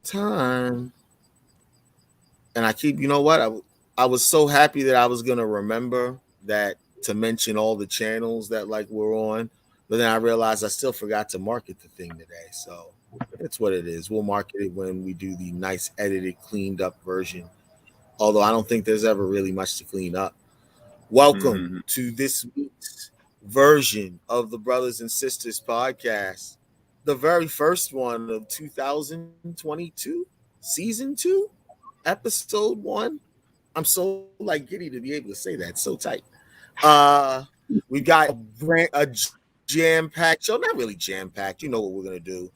time. And I keep, you know what? I was so happy that I was gonna remember that to mention all the channels that like we're on, but then I realized I still forgot to market the thing today. So it's what it is. We'll market it when we do the nice edited, cleaned up version. Although I don't think there's ever really much to clean up. Welcome Mm-hmm. to this week's version of the Brothers and Sisters podcast, the very first one of 2022, season 2, episode 1. I'm so like giddy to be able to say that so tight. Uh, we got a jam packed show, not really jam packed. You know what we're gonna do.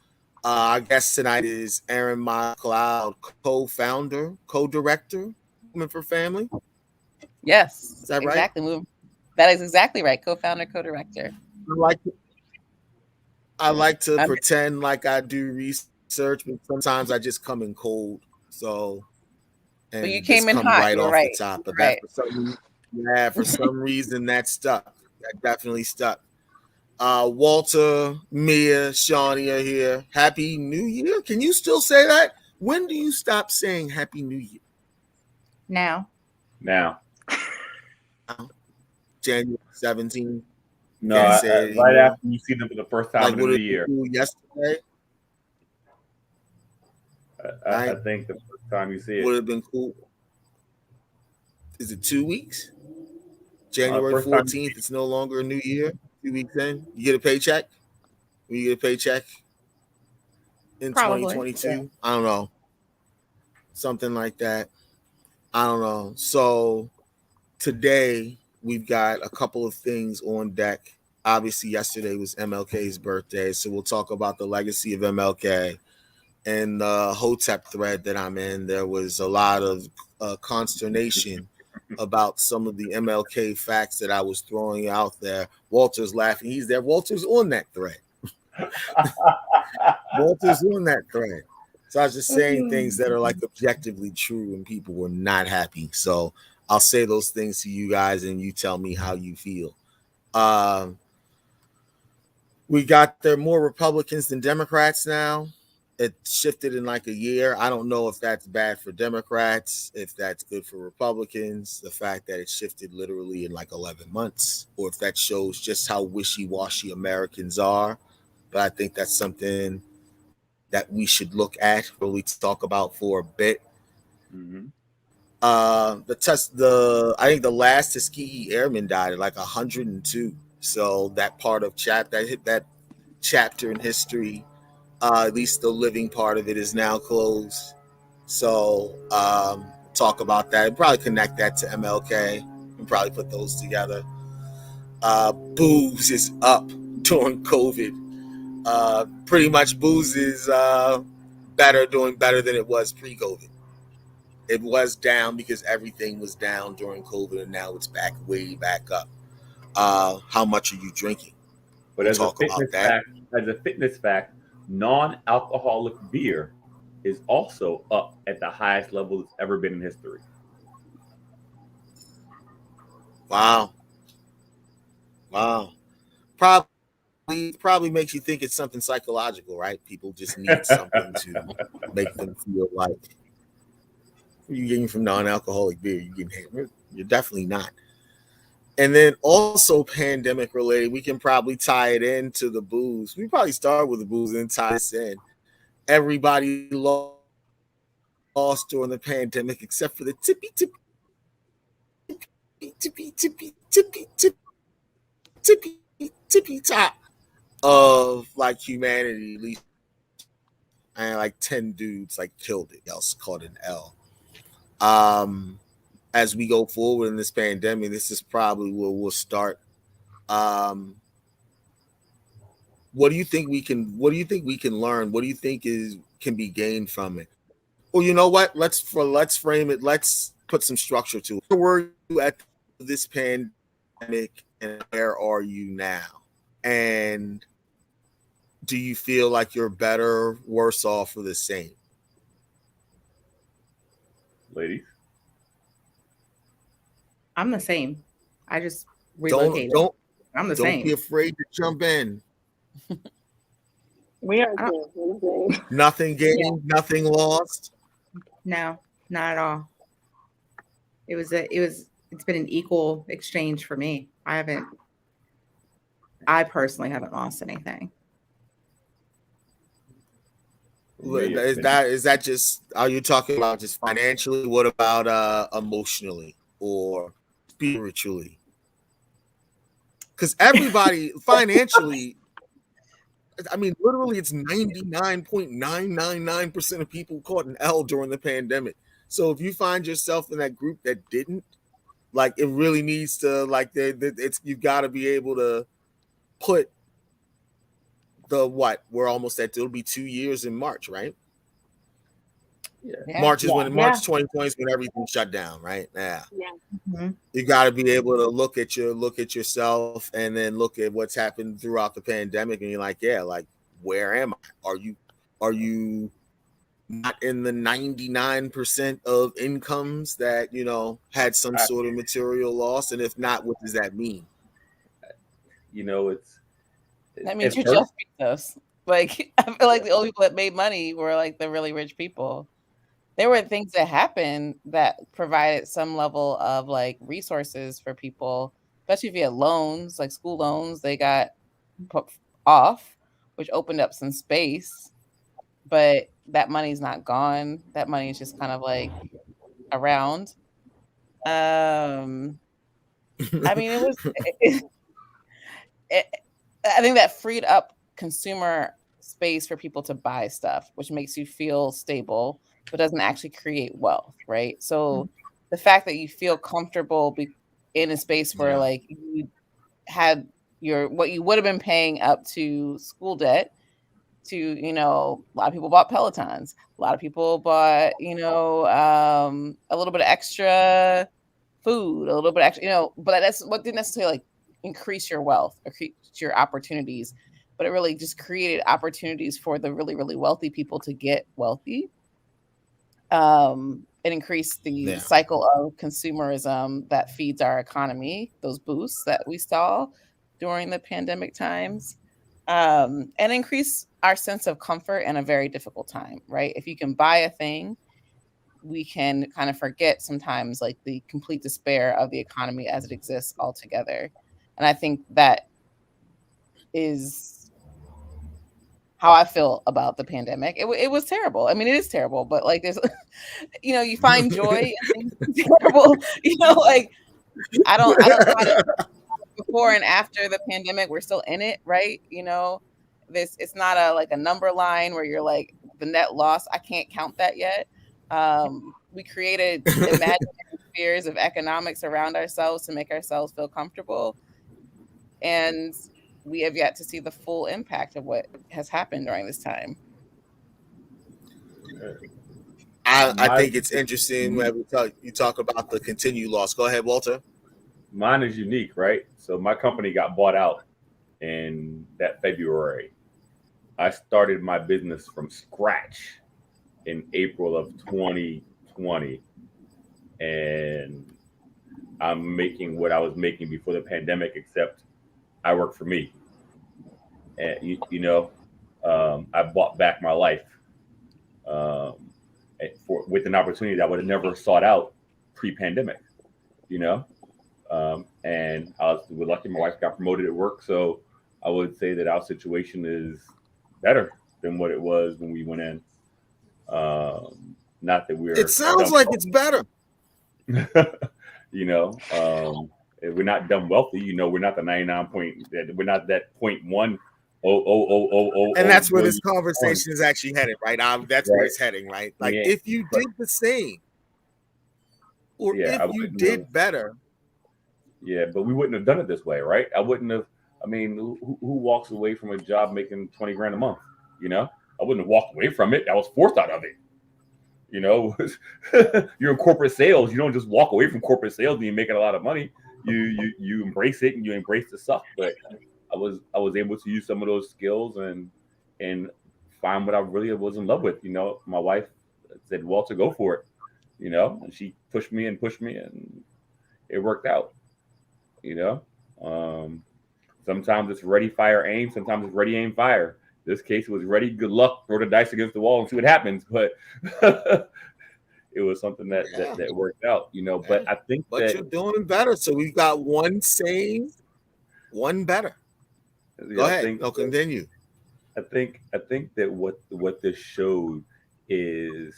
Our guest tonight is Erin Miles Cloud, co-founder, co-director, Movement for Family. Yes, Is that right? exactly. That is exactly right. Co-founder, co-director. I like I like to Um, pretend like I do research, but sometimes I just come in cold. So but you and just came in come hot. right You're off the right. top. But that Right. for some yeah, for some reason that stuck. That definitely stuck. Walter, Mia, Shawnee are here. Happy New Year. Can you still say that? When do you stop saying Happy New Year? Now. Now, January 17th. no, Can't say it right anymore. after you see them for the first time Like in the would new it be year, cool yesterday? I Right? think the first time you see Would it, have been cool. Is it 2 weeks? January first time 14th, it's no longer a new year. 2 weeks in, you get a paycheck. When you get a paycheck in Probably. 2022, I don't know, something like that. I don't know. So today we've got a couple of things on deck. Obviously, yesterday was MLK's birthday, so we'll talk about the legacy of MLK. And the Hotep thread that I'm in, there was a lot of consternation about some of the MLK facts that I was throwing out there. Walter's laughing. He's there. Walter's on that thread. Walter's on that thread. So I was just saying things that are like objectively true and people were not happy. So I'll say those things to you guys and you tell me how you feel. Um, we got there more Republicans than Democrats now. It shifted in like a year. I don't know if that's bad for Democrats, if that's good for Republicans, the fact that it shifted literally in like 11 months, or if that shows just how wishy washy Americans are. But I think that's something that we should look at, really talk about for a bit. mm-hmm. I think the last Tuskegee Airman died at like 102. So that part of that chapter in history, at least the living part of it, is now closed. So talk about that and probably connect that to MLK and probably put those together. Booze is up during COVID. Pretty much booze is doing better than it was pre-COVID. It was down because everything was down during COVID, and now it's way back up. How much are you drinking? But We'll talk about that. as a fitness fact, non-alcoholic beer is also up at the highest level it's ever been in history. Wow, wow. Probably makes you think it's something psychological, right? People just need something to make them feel like you're getting from non-alcoholic beer. You're getting hammered. You're definitely not. And then also pandemic related, we can probably tie it into the booze. We probably start with the booze and tie this in. Everybody lost during the pandemic except for the tippy top of like humanity. At least, and like 10 dudes like killed it. Else caught an L. Um, as we go forward in this pandemic, this is probably where we'll start. Um, what do you think we can? What do you think we can learn? What do you think is can be gained from it? Well, you know what? Let's frame it. Let's put some structure to it. Where were you at this pandemic, and where are you now? And do you feel like you're better, worse off, or the same? Ladies, I'm the same. I just Don't relocated. don't I'm the don't be same. afraid to jump in. We are I good. We're good. Nothing gained, nothing lost. No, not at all. It's been an equal exchange for me. I personally haven't lost anything. Is that just, are you talking about just financially? What about emotionally or spiritually? Because everybody financially, I mean, literally, it's 99.999% of people caught an L during the pandemic. So if you find yourself in that group that didn't, like, it really needs to, like, it's, you got to be able to put the what? We're almost at, it'll be 2 years in March, right? Yeah. Yeah. March is Yeah. when March 2020 is when everything shut down, right? Yeah. Yeah. Mm-hmm. You got to be able to look at yourself and then look at what's happened throughout the pandemic, and you're like, yeah, like, where am I? Are you not in the 99% of incomes that had some sort of material loss? And if not, what does that mean? That means at you're first, Jeff Bezos. Like, I feel like the only people that made money were like the really rich people. There were things that happened that provided some level of like resources for people, especially if you had loans, like school loans, they got put off, which opened up some space. But that money's not gone. That money is just kind of like around. I mean, it, I think that freed up consumer space for people to buy stuff, which makes you feel stable, but doesn't actually create wealth, right? So the fact that you feel comfortable in a space where like you had what you would have been paying up to school debt to, a lot of people bought Pelotons, a lot of people bought, a little bit of extra food, a little bit extra, but that's what didn't necessarily like increase your wealth or increase your opportunities, but it really just created opportunities for the really, really wealthy people to get wealthy. It increased the cycle of consumerism that feeds our economy, those boosts that we saw during the pandemic times, and increase our sense of comfort in a very difficult time, right? If you can buy a thing, we can kind of forget sometimes like the complete despair of the economy as it exists altogether. And I think that is how I feel about the pandemic. It was terrible. I mean, it is terrible, but like there's, you find joy in things terrible, like I don't know how to, before and after the pandemic, we're still in it, right? It's not a number line where you're like the net loss. I can't count that yet. We created imaginary spheres of economics around ourselves to make ourselves feel comfortable. And we have yet to see the full impact of what has happened during this time. I think it's interesting when you talk about the continued loss. Go ahead, Walter. Mine is unique, right? So my company got bought out in that February. I started my business from scratch in April of 2020, and I'm making what I was making before the pandemic, except I work for me. And I bought back my life with an opportunity that I would have never sought out pre-pandemic. And we're lucky my wife got promoted at work, so I would say that our situation is better than what it was when we went in. Not that we're. It sounds like it's better. We're not dumb wealthy. We're not the 99 point. We're not that 0.1. And that's where this conversation is actually headed, right? That's where it's heading, right? Like, if you did the same, or if you did better. Yeah, but we wouldn't have done it this way, right? I wouldn't have. I mean, who walks away from a job making $20,000 a month? I wouldn't have walked away from it. I was forced out of it. You're in corporate sales. You don't just walk away from corporate sales and you're making a lot of money. You embrace it and you embrace the suck. But I was able to use some of those skills and find what I really was in love with. My wife said, "Walter, go for it." And she pushed me and it worked out. Sometimes it's ready, fire, aim. Sometimes it's ready, aim, fire. This case was ready. Good luck. Throw the dice against the wall and see what happens. But it was something Yeah, that worked out, yeah. But I think But that you're doing better. So we've got one saved, one better. Go I ahead. think No, continue. I think that what this showed is,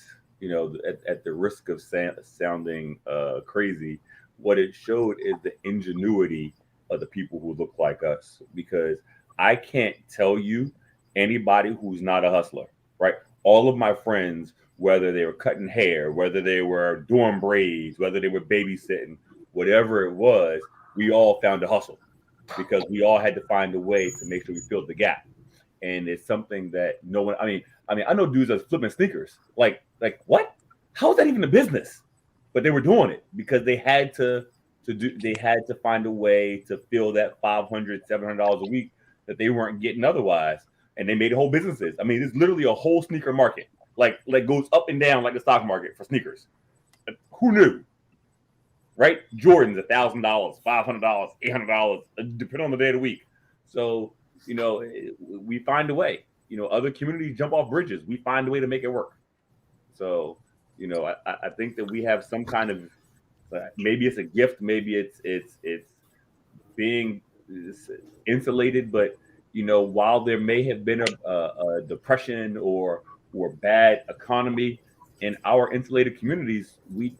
at the risk of sounding crazy, what it showed is the ingenuity of the people who look like us. Because I can't tell you anybody who's not a hustler, right? All of my friends, whether they were cutting hair, whether they were doing braids, whether they were babysitting, whatever it was, we all found a hustle because we all had to find a way to make sure we filled the gap. And it's something that no one. I know dudes that's flipping sneakers. Like what? How is that even a business? But they were doing it because they had to do. They had to find a way to fill that $500, $700 a week that they weren't getting otherwise, and they made whole businesses. I mean, it's literally a whole sneaker market, like goes up and down like the stock market for sneakers. Who knew? Right? Jordan's $1,000, $500, $800, depending on the day of the week. So we find a way. Other communities jump off bridges. We find a way to make it work. So I think that we have some kind of maybe it's a gift, maybe it's being insulated, but while there may have been a depression or bad economy in our insulated communities, we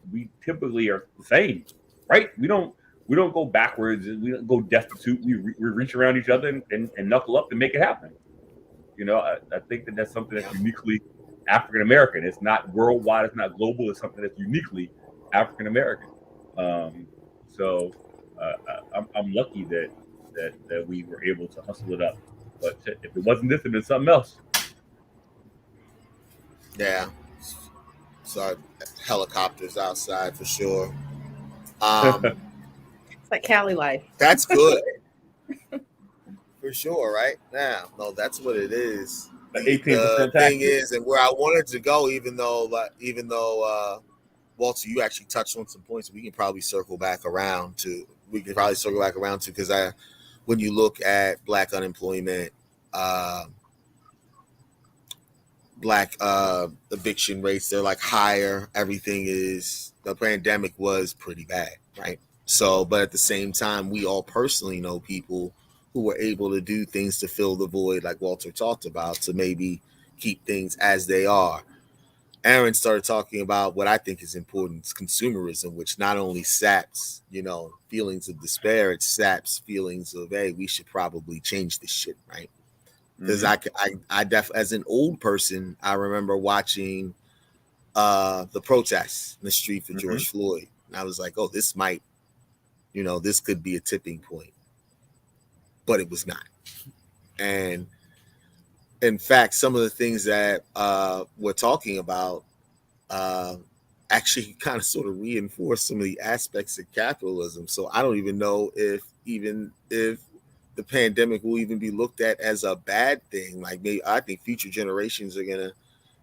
typically are the same, right? We don't go backwards. We don't go destitute. We reach around each other and knuckle up and make it happen. I think that that's something that's Yeah. uniquely African American. It's not worldwide. It's not global. It's something that's uniquely African American. Um, so I'm lucky that we were able to hustle it up. But if it wasn't this, it'd been something else. Yeah. So helicopters outside for sure. Um, It's like Cali life. that's good for sure, right? Now, no, that's what it is. The The 18% tax. thing is, and where I wanted to go, even though Walter, you actually touched on some points, we can probably circle back around to. We can probably circle back around to because when you look at black unemployment, uh, black eviction rates, they're like higher. Everything is the pandemic was pretty bad, right? So, but at the same time, we all personally know people who were able to do things to fill the void, like Walter talked about, to maybe keep things as they are. Erin started talking about what I think is important, it's consumerism, which not only saps, feelings of despair, it saps feelings of, hey, we should probably change this shit, right? Because Mm-hmm. as an old person, I remember watching the protests in the street for Mm-hmm. George Floyd. And I was like, oh, this could be a tipping point, but it was not. And in fact, some of the things that we're talking about uh, actually kind of sort of reinforce some of the aspects of capitalism. So I don't even know if the pandemic will even be looked at as a bad thing. Like maybe I think future generations are gonna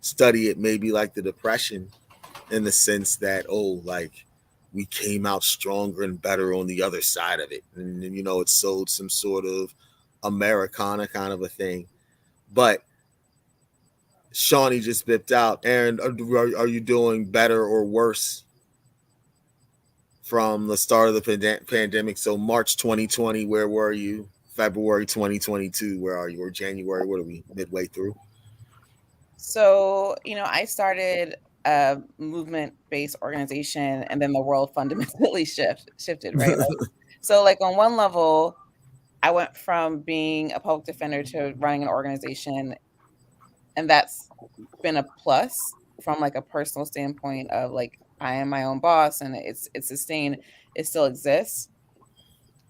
study it maybe like the depression in the sense that like we came out stronger and better on the other side of it, and it sold some sort of Americana kind of a thing. But Shawnee just bipped out. Erin, are you doing better or worse from the start of the pandemic? So March 2020, where were you? February 2022, where are you? Or January, what are we, midway through? So, I started a movement-based organization, and then the world fundamentally shifted, right? So, like on one level, I went from being a public defender to running an organization, and that's been a plus from like a personal standpoint of like I am my own boss and it's sustained, it still exists.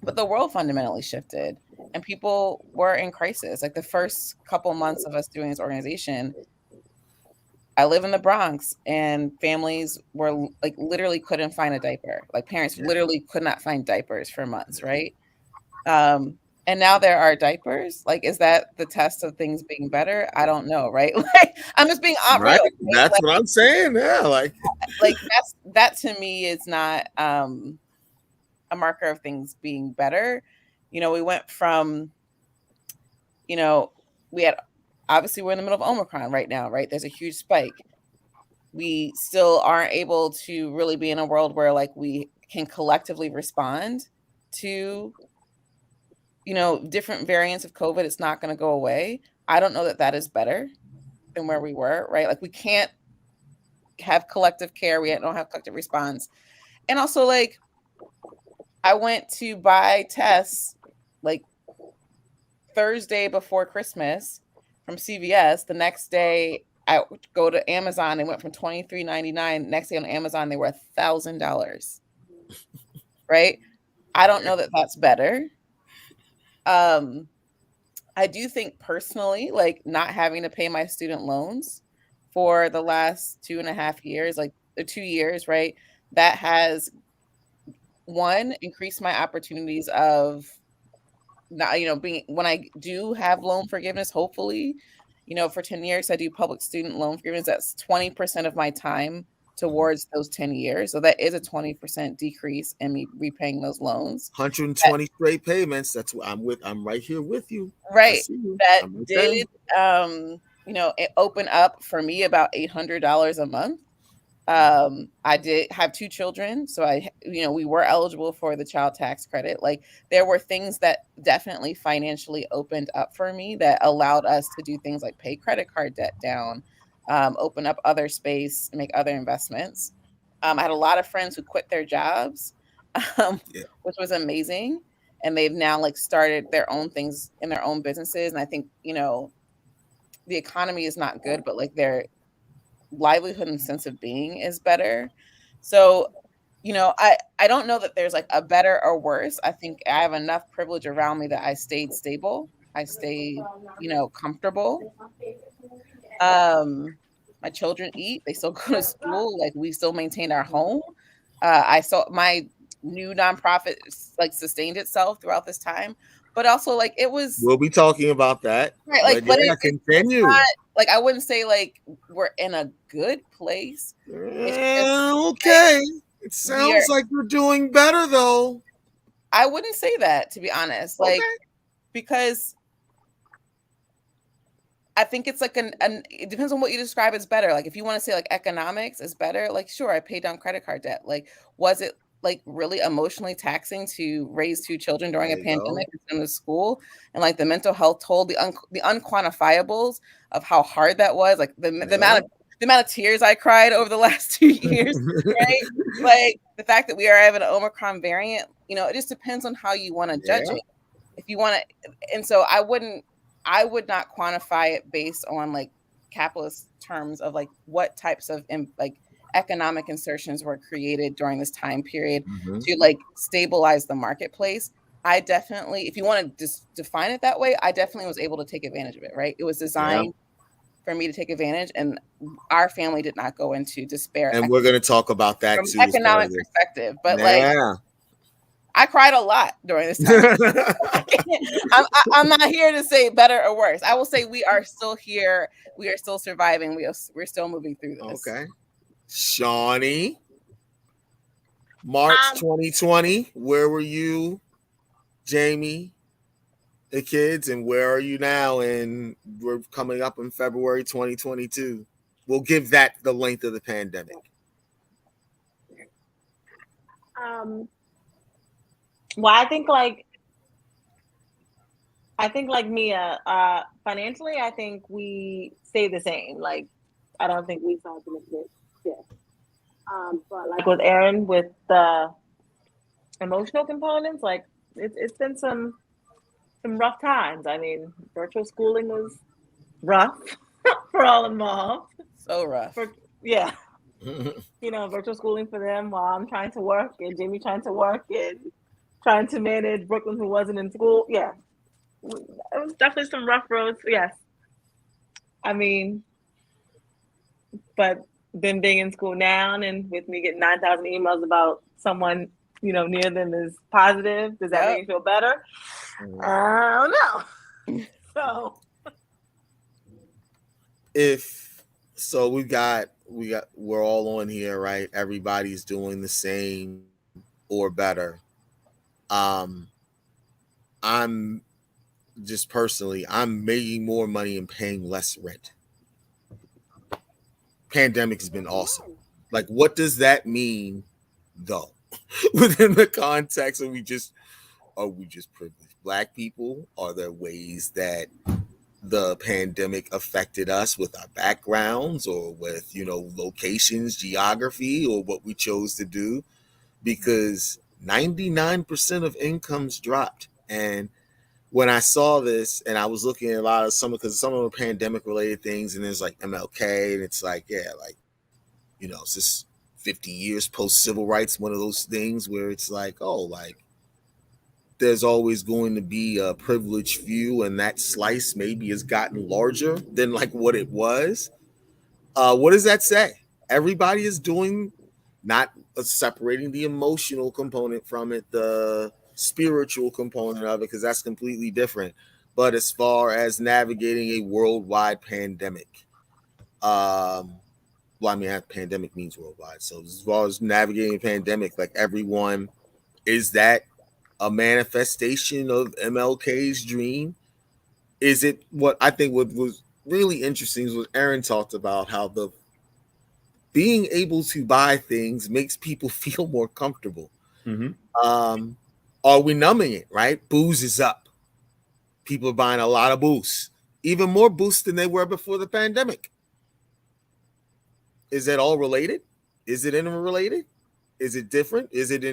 But the world fundamentally shifted and people were in crisis. Like the first couple months of us doing this organization, I live in the Bronx and families were like literally couldn't find a diaper. Like parents Yeah. literally could not find diapers for months, right? And now there are diapers. Like, is that the test of things being better? I don't know, right? Like, I'm just being real. Right? Right? That's what I'm saying. Yeah, Like that to me is not a marker of things being better. We went from, we had obviously we're in the middle of Omicron right now, right? There's a huge spike. We still aren't able to really be in a world where like we can collectively respond to, you know, different variants of COVID. It's not going to go away. I don't know that that is better than where we were, right? Like we can't have collective care. We don't have collective response. And also like I went to buy tests like Thursday before Christmas from CVS. The next day I go to Amazon. They went from $23.99. Next day on Amazon, they were $1,000. Right? I don't know that that's better. I do think personally, like not having to pay my student loans for the last 2.5 years, like 2 years, right? That has one increased my opportunities of not, you know, being when I do have loan forgiveness, hopefully, you know, for 10 years, I do public student loan forgiveness. That's 20% of my time towards those 10 years. So that is a 20% decrease in me repaying those loans. 120 straight payments. That's what I'm right here with you. I Right. see you. That I'm right did, you know, it opened up for me about $800 a month. I did have 2 children, so you know, we were eligible for the child tax credit. Like there were things that definitely financially opened up for me that allowed us to do things like pay credit card debt down, open up other space, make other investments. I had a lot of friends who quit their jobs, Yeah. which was amazing. And they've now like started their own things in their own businesses. And I think, you know, the economy is not good, but like their livelihood and sense of being is better. So, you know, I don't know that there's like a better or worse. I think I have enough privilege around me that I stayed stable. I stayed, you know, comfortable. My children eat, they still go to school, like we still maintain our home. I saw my new nonprofit like sustained itself throughout this time, but also like it was We'll be talking about that. right, like, But but yeah, it's continue. not like I wouldn't say like we're in a good place. It's just like Okay. It we are. sounds like you're doing better though. I wouldn't say that, to be honest, like Okay. because I think it's like an it depends on what you describe as better. Like if you want to say like economics is better, like sure, I paid down credit card debt. Like was it like really emotionally taxing to raise 2 children during There a you go. pandemic and send them to school, and like the mental health toll, the unquantifiables of how hard that was, like Yeah. the amount of tears I cried over the last 2 years, right? Like the fact that we are having an Omicron variant, you know, it just depends on how you want to judge Yeah. it. If you want to, and so I would not quantify it based on like capitalist terms of like what types of like economic insertions were created during this time period Mhm. to like stabilize the marketplace. I definitely, if you want to just define it that way, I definitely was able to take advantage of it, right? It was Yeah. designed for me to take advantage, and our family did not go into despair And we're gonna talk about that from too as part economic of this. perspective. But like, Yeah. I cried a lot during this time. I'm not here to say better or worse. I will say we are still here. We are still surviving. We're still moving through this. Okay. Shawnee, March 2020. Where were you, Jamie, the kids, and where are you now? And we're coming up in February 2022. We'll give that the length of the pandemic. Well, I think like Mia, financially, I think we stay the same. Like, I don't think we saw a significant shift. But like with Erin, with the emotional components, like it's been some rough times. I mean, virtual schooling was rough for all involved. So rough. Yeah. You know, virtual schooling for them while I'm trying to work and Jamie trying to work and trying to manage Brooklyn who wasn't in school. Yeah. It was definitely some rough roads. Yes. I mean, but them being in school now and with me getting 9,000 emails about someone, you know, near them is positive. Does that make me feel better? I don't know. So we're all on here, right? Everybody's doing the same or better. I'm just personally, I'm making more money and paying less rent. Pandemic has been awesome. Like, what does that mean, though? Within the context of are we just privileged Black people? Are there ways that the pandemic affected us with our backgrounds or with, locations, geography, or what we chose to do? Because 99% of incomes dropped. And when I saw this and I was looking at a lot of because some of the pandemic related things, and there's like MLK, and it's like, yeah, like, it's just 50 years post civil rights, one of those things where it's like, oh, like, there's always going to be a privileged few, and that slice maybe has gotten larger than like what it was. What does that say? Everybody is doing, not separating the emotional component from it, the spiritual component of it, because that's completely different. But as far as navigating a worldwide pandemic, well, I mean, that pandemic means worldwide. So as far as navigating a pandemic, like everyone, is that a manifestation of MLK's dream? Is it what I think what was really interesting is what Erin talked about, how the being able to buy things makes people feel more comfortable. Are we numbing it, right? Booze is up. People are buying a lot of booze, even more booze than they were before the pandemic. Is that all related? Is it interrelated? Is it different? Is it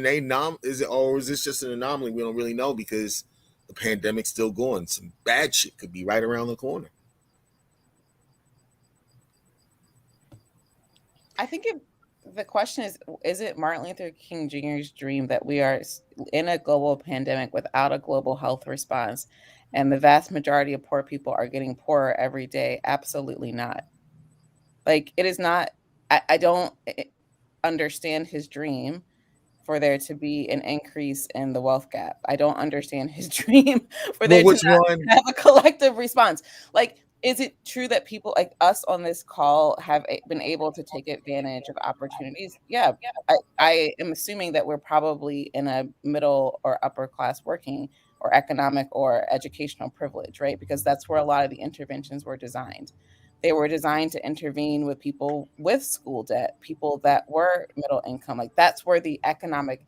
or is this just an anomaly? We don't really know because the pandemic's still going. Some bad shit could be right around the corner. I think the question is it Martin Luther King Jr.'s dream that we are in a global pandemic without a global health response and the vast majority of poor people are getting poorer every day? Absolutely not. Like, it is not. I don't understand his dream for there to be an increase in the wealth gap. I don't understand his dream for there to not have a collective response. Like, is it true that people like us on this call have been able to take advantage of opportunities? Yeah. I am assuming that we're probably in a middle or upper class working or economic or educational privilege, right? Because that's where a lot of the interventions were designed. They were designed to intervene with people with school debt, people that were middle income. Like, that's where the economic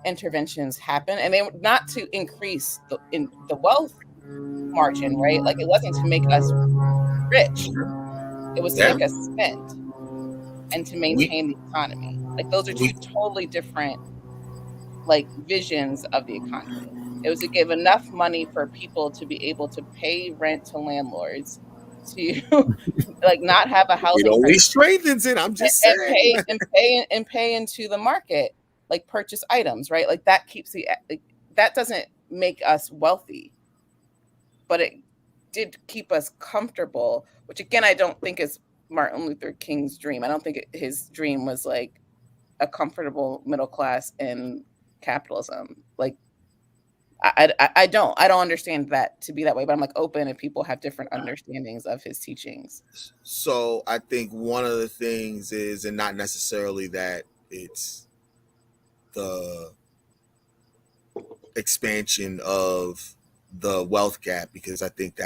interventions happen. And they were not to increase the wealth margin, right? Like, it wasn't to make us rich. It was to make us spend and to maintain the economy. Like, those are two totally different, like, visions of the economy. It was to give enough money for people to be able to pay rent to landlords, to like not have a housing. It only strengthens it. I'm just saying. And pay into the market, like purchase items, right? Like, that keeps that doesn't make us wealthy, but it did keep us comfortable, which again, I don't think is Martin Luther King's dream. I don't think his dream was like a comfortable middle class in capitalism. Like, I don't understand that to be that way, but I'm like open if people have different understandings of his teachings. So I think one of the things is, and not necessarily that it's the expansion of the wealth gap, because I think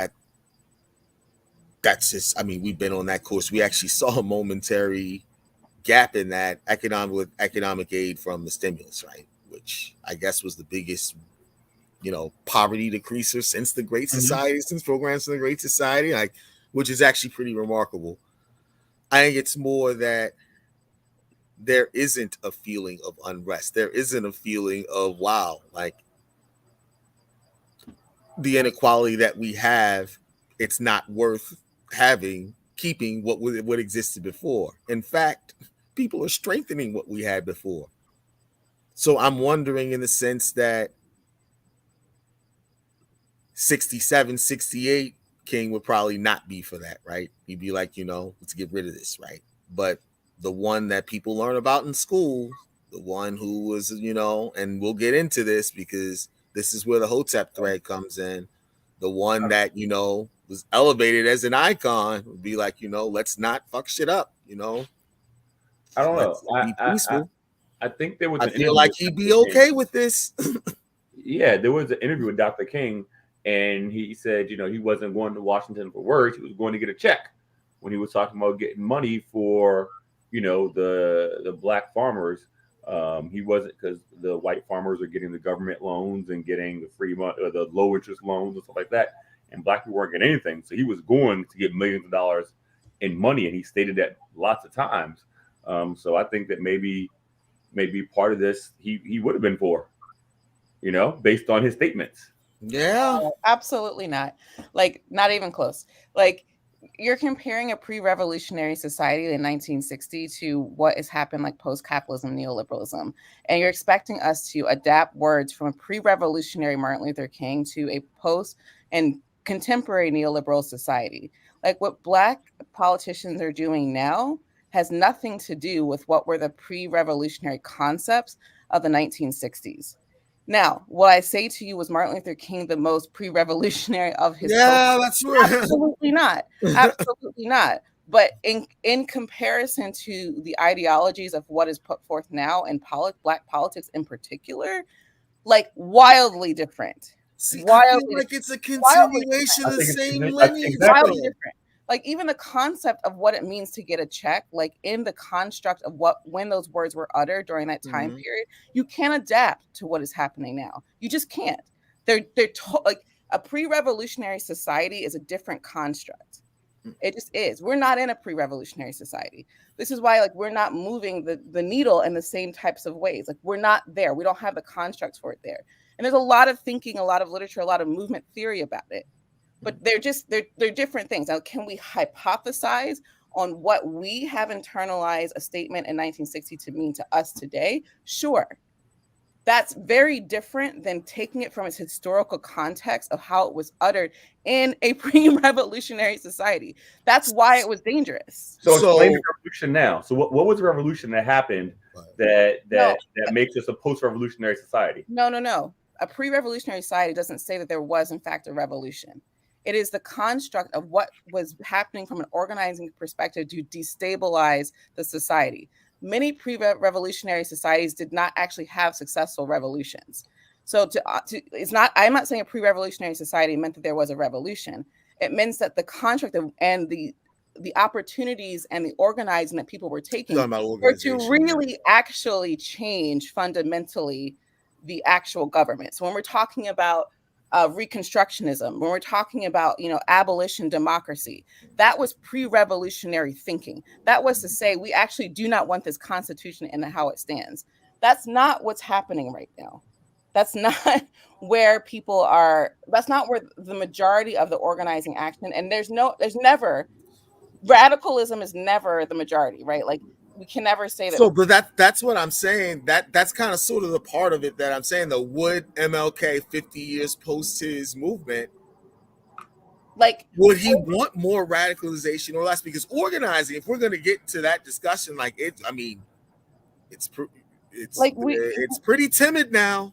that's just, I mean, we've been on that course. We actually saw a momentary gap in that economic aid from the stimulus, right? Which I guess was the biggest, poverty decreaser since the Great Society, since programs in the Great Society, like, which is actually pretty remarkable. I think it's more that there isn't a feeling of unrest. There isn't a feeling of, wow, like the inequality that we have, it's not worth keeping what existed before. In fact, people are strengthening what we had before. So I'm wondering, in the sense that 67, 68, King would probably not be for that, right? He'd be like, let's get rid of this, right? But the one that people learn about in school, the one who was, and we'll get into this because this is where the Hotep thread comes in. The one that, was elevated as an icon would be like, let's not fuck shit up, I don't know. Be peaceful. I think there was. I feel like he'd be okay with this. Yeah, there was an interview with Dr. King, and he said, he wasn't going to Washington for words. He was going to get a check when he was talking about getting money for, the black farmers. He wasn't, because the white farmers are getting the government loans and getting the free money, the low interest loans and stuff like that, and black people weren't getting anything. So he was going to get millions of dollars in money, and he stated that lots of times. So I think that maybe part of this he would have been for, based on his statements. Yeah. Absolutely not. Like, not even close. Like, you're comparing a pre-revolutionary society in 1960 to what has happened like post-capitalism neoliberalism, and you're expecting us to adapt words from a pre-revolutionary Martin Luther King to a post and contemporary neoliberal society. Like, what black politicians are doing now has nothing to do with what were the pre-revolutionary concepts of the 1960s. Now, what I say to you, was Martin Luther King the most pre-revolutionary of his That's right. Absolutely not. Absolutely not. But in comparison to the ideologies of what is put forth now in black politics in particular, like wildly different. See, I Wildly feel like it's a wildly continuation of the same exactly. lineage. wildly though. different. Like, even the concept of what it means to get a check, like in the construct of when those words were uttered during that time period, you can't adapt to what is happening now. You just can't. They're like, a pre-revolutionary society is a different construct. It just is. We're not in a pre-revolutionary society. This is why, like, we're not moving the needle in the same types of ways. Like, we're not there. We don't have the constructs for it there. And there's a lot of thinking, a lot of literature, a lot of movement theory about it. But they're different things. Now, can we hypothesize on what we have internalized a statement in 1960 to mean to us today? Sure. That's very different than taking it from its historical context of how it was uttered in a pre-revolutionary society. That's why it was dangerous. So explain the revolution now. So what was the revolution that happened that makes us a post-revolutionary society? No. A pre-revolutionary society doesn't say that there was, in fact, a revolution. It is the construct of what was happening from an organizing perspective to destabilize the society. Many pre-revolutionary societies did not actually have successful revolutions. So it's not. I'm not saying a pre-revolutionary society meant that there was a revolution. It means that the construct and the opportunities and the organizing that people were taking were to really actually change fundamentally the actual government. So when we're talking about Reconstructionism, when we're talking about, abolition democracy, that was pre-revolutionary thinking. That was to say, we actually do not want this constitution in how it stands. That's not what's happening right now. That's not where people are. That's not where the majority of the organizing action. And there's never, radicalism is never the majority, right? Like, we can never say that. So, but that's what I'm saying. That's kind of sort of the part of it that I'm saying. Though, would MLK 50 years post his movement, like, would he want more radicalization or less? Because organizing, if we're going to get to that discussion, like it's pretty timid now.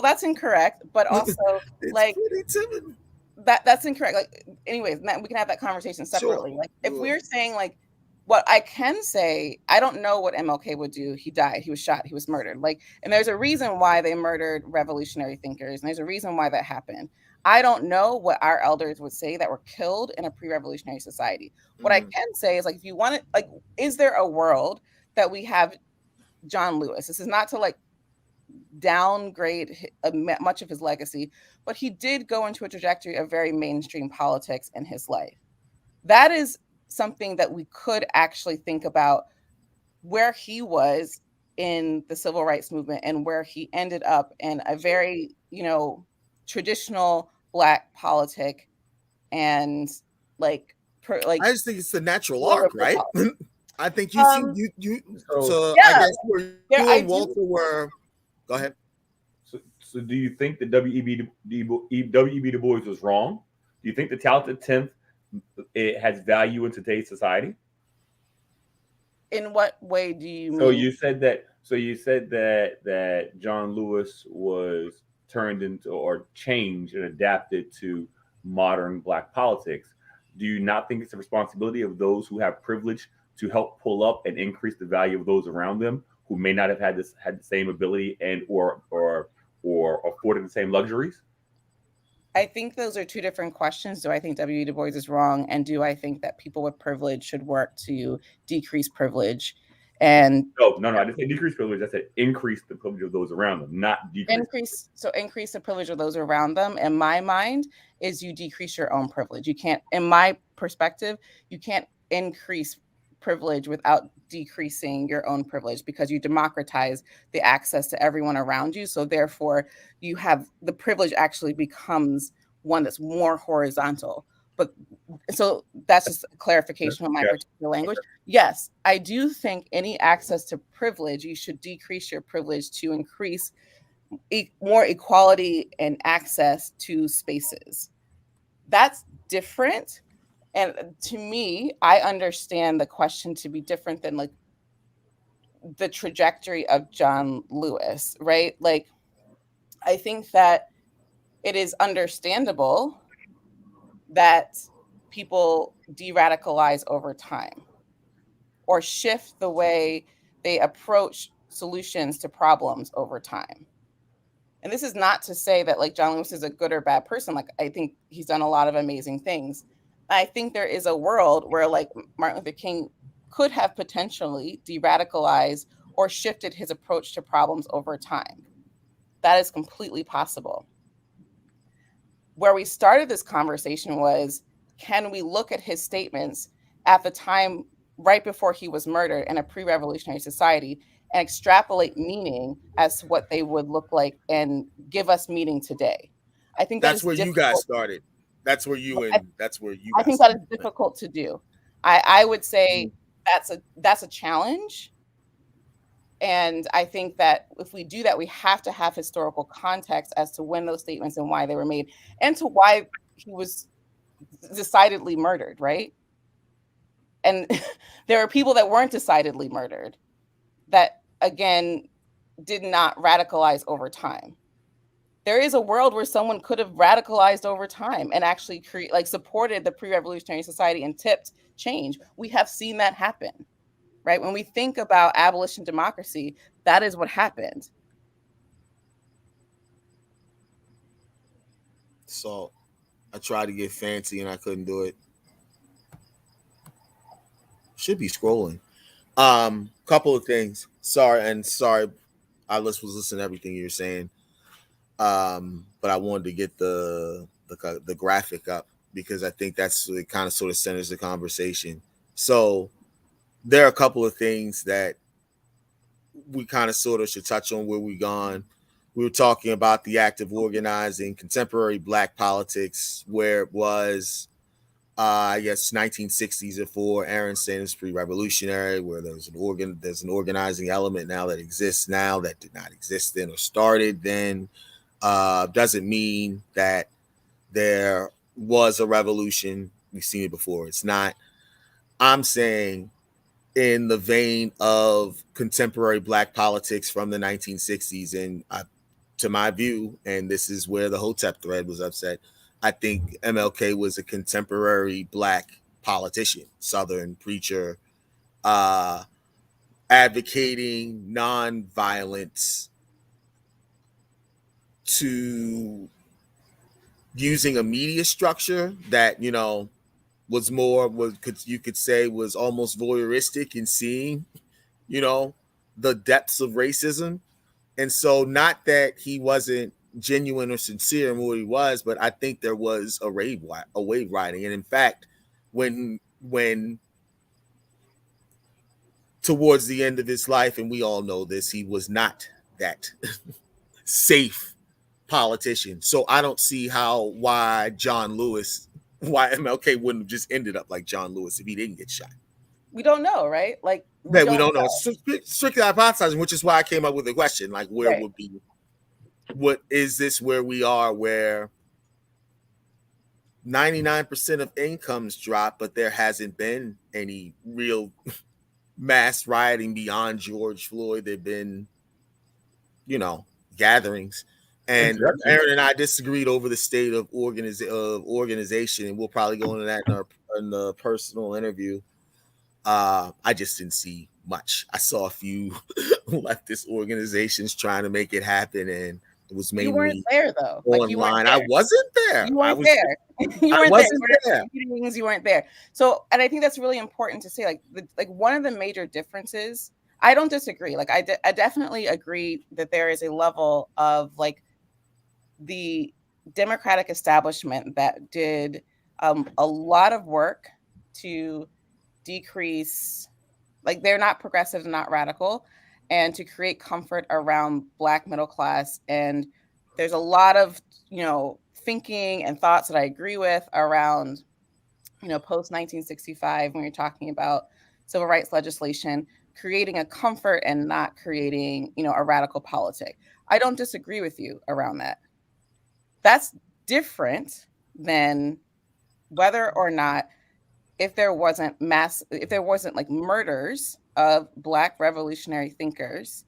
That's incorrect, but also it's like pretty timid. That's incorrect. Like, anyways, we can have that conversation separately. Sure. Like, if we're saying, like, what I can say, I don't know what MLK would do. He died. He was shot. He was murdered. Like, and there's a reason why they murdered revolutionary thinkers, and there's a reason why that happened. I don't know what our elders would say that were killed in a pre-revolutionary society. What I can say is, like, if you want it, like, is there a world that we have John Lewis? This is not to, like, downgrade much of his legacy, but he did go into a trajectory of very mainstream politics in his life. That is something that we could actually think about, where he was in the civil rights movement and where he ended up in a very, traditional Black politic, and like I just think it's the natural arc, right? I think you see you. So yeah, I guess where you and Walter were. Go ahead. So do you think that W.E.B. Du Bois was wrong? Do you think the talented 10th it has value in today's society? In what way do you mean? So you said that John Lewis was turned into or changed and adapted to modern Black politics. Do you not think it's the responsibility of those who have privilege to help pull up and increase the value of those around them who may not have had the same ability and or afforded the same luxuries? I think those are two different questions. Do I think W. Du Bois is wrong? And do I think that people with privilege should work to decrease privilege? And no, I didn't say decrease privilege. I said increase the privilege of those around them, not decrease. Increase the privilege of those around them, in my mind, is you decrease your own privilege. You can't, in my perspective, you can't increase privilege without decreasing your own privilege, because you democratize the access to everyone around you. So therefore, you have the privilege actually becomes one that's more horizontal. But so that's just a clarification of my particular language. Yes, I do think any access to privilege, you should decrease your privilege to increase more equality and access to spaces. That's different. And to me, I understand the question to be different than like the trajectory of John Lewis, right? Like, I think that it is understandable that people de-radicalize over time or shift the way they approach solutions to problems over time. And this is not to say that like John Lewis is a good or bad person. Like, I think he's done a lot of amazing things. I think there is a world where like Martin Luther King could have potentially de-radicalized or shifted his approach to problems over time. That is completely possible. Where we started this conversation was, can we look at his statements at the time right before he was murdered in a pre-revolutionary society and extrapolate meaning as to what they would look like and give us meaning today? I think that's where difficult. You guys started. That's where you and that's where you. I think that is difficult to do. I would say that's a challenge. And I think that if we do that, we have to have historical context as to when those statements and why they were made, and to why he was decidedly murdered, right? And there are people that weren't decidedly murdered that, again, did not radicalize over time. There is a world where someone could have radicalized over time and actually supported the pre-revolutionary society and tipped change. We have seen that happen. Right? When we think about abolition democracy, that is what happened. So I tried to get fancy and I couldn't do it. Should be scrolling. Couple of things. Sorry, I was listening to everything you're saying. But I wanted to get the graphic up because I think that's it kind of sort of centers the conversation. So there are a couple of things that we kind of sort of should touch on where we've gone. We were talking about the act of organizing, contemporary Black politics, where it was, I guess, 1960s or for Erin saying it's pre-revolutionary, where there's an organizing element now that exists now that did not exist then or started then. Doesn't mean that there was a revolution. We've seen it before. It's not. I'm saying, in the vein of contemporary Black politics from the 1960s, and to my view, and this is where the Hotep thread was upset, I think MLK was a contemporary Black politician, Southern preacher, advocating nonviolence, to using a media structure that, was almost voyeuristic in seeing, the depths of racism. And so, not that he wasn't genuine or sincere in what he was, but I think there was a wave riding. And in fact, when towards the end of his life, and we all know this, he was not that safe politician. So I don't see why MLK wouldn't have just ended up like John Lewis if he didn't get shot. We don't know, right? Like, we don't know. Strictly hypothesizing, which is why I came up with the question, like, where would be, what is this where we are, where 99% of incomes drop, but there hasn't been any real mass rioting beyond George Floyd. There've been, gatherings. And Erin and I disagreed over the state of organization, and we'll probably go into that in the personal interview. I just didn't see much. I saw a few leftist organizations trying to make it happen, and It was You weren't mainly there though. Like you weren't online. there. I wasn't there. You I weren't was. there. You I weren't wasn't there. there. Meetings, you weren't there. So, and I think that's really important to say. Like one of the major differences. I don't disagree. Like I definitely agree that there is a level of like the Democratic establishment that did a lot of work to decrease, like they're not progressive, not radical, and to create comfort around Black middle class. And there's a lot of, thinking and thoughts that I agree with around, post 1965, when you're talking about civil rights legislation, creating a comfort and not creating, a radical politic. I don't disagree with you around that. That's different than whether or not, if there wasn't like murders of Black revolutionary thinkers,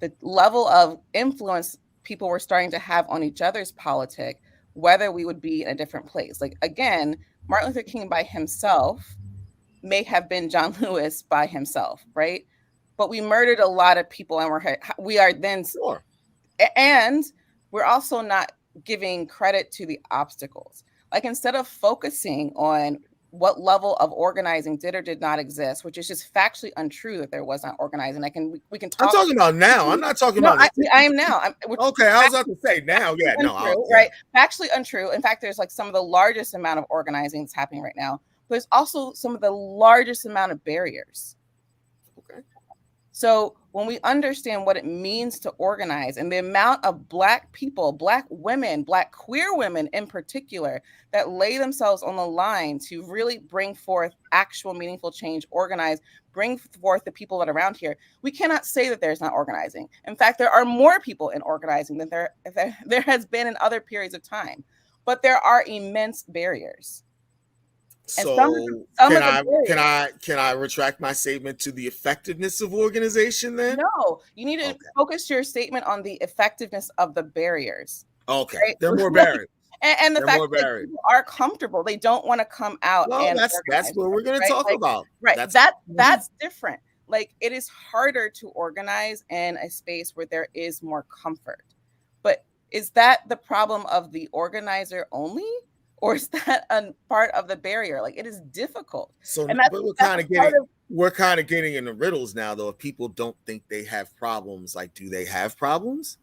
the level of influence people were starting to have on each other's politic, whether we would be in a different place. Like again, Martin Luther King by himself may have been John Lewis by himself, right? But we murdered a lot of people, and we are then, Sure. and we're also not giving credit to the obstacles. Like instead of focusing on what level of organizing did or did not exist, which is just factually untrue that there was not organizing. We can talk. I'm talking about now. I'm not talking about. I am now. Okay, I was about to say now. Yeah, no, untrue, right? Factually untrue. In fact, there's like some of the largest amount of organizing that's happening right now. But there's also some of the largest amount of barriers. Okay. So when we understand what it means to organize and the amount of Black people, Black women, Black queer women in particular, that lay themselves on the line to really bring forth actual meaningful change, organize, bring forth the people that are around here, we cannot say that there's not organizing. In fact, there are more people in organizing than there has been in other periods of time. But there are immense barriers. So can I retract my statement to the effectiveness of organization then? No, you need to focus your statement on the effectiveness of the barriers. Okay, right? They're more barriers. And the fact that people are comfortable, they don't want to come out. Well, and that's what we're going to talk about. Right, that's different. Like it is harder to organize in a space where there is more comfort. But is that the problem of the organizer only? Or is that a part of the barrier? Like it is difficult. So but we're kind of getting into riddles now, though. If people don't think they have problems, like, do they have problems?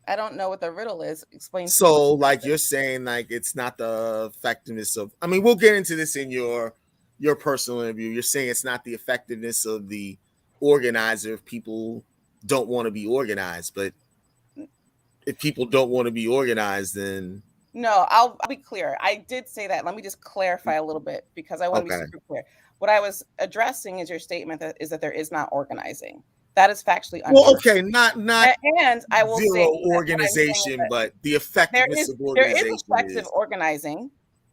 I don't know what the riddle is. Explain. So, like you're saying, like it's not the effectiveness of. I mean, we'll get into this in your personal interview. You're saying it's not the effectiveness of the organizer if people don't want to be organized. But if people don't want to be organized, then. No, I'll be clear. I did say that. Let me just clarify a little bit because I want to be super clear. What I was addressing is your statement that there is not organizing. That is factually untrue. Well, okay, not and I will zero say organization, but the effectiveness of organization. There is effective organizing,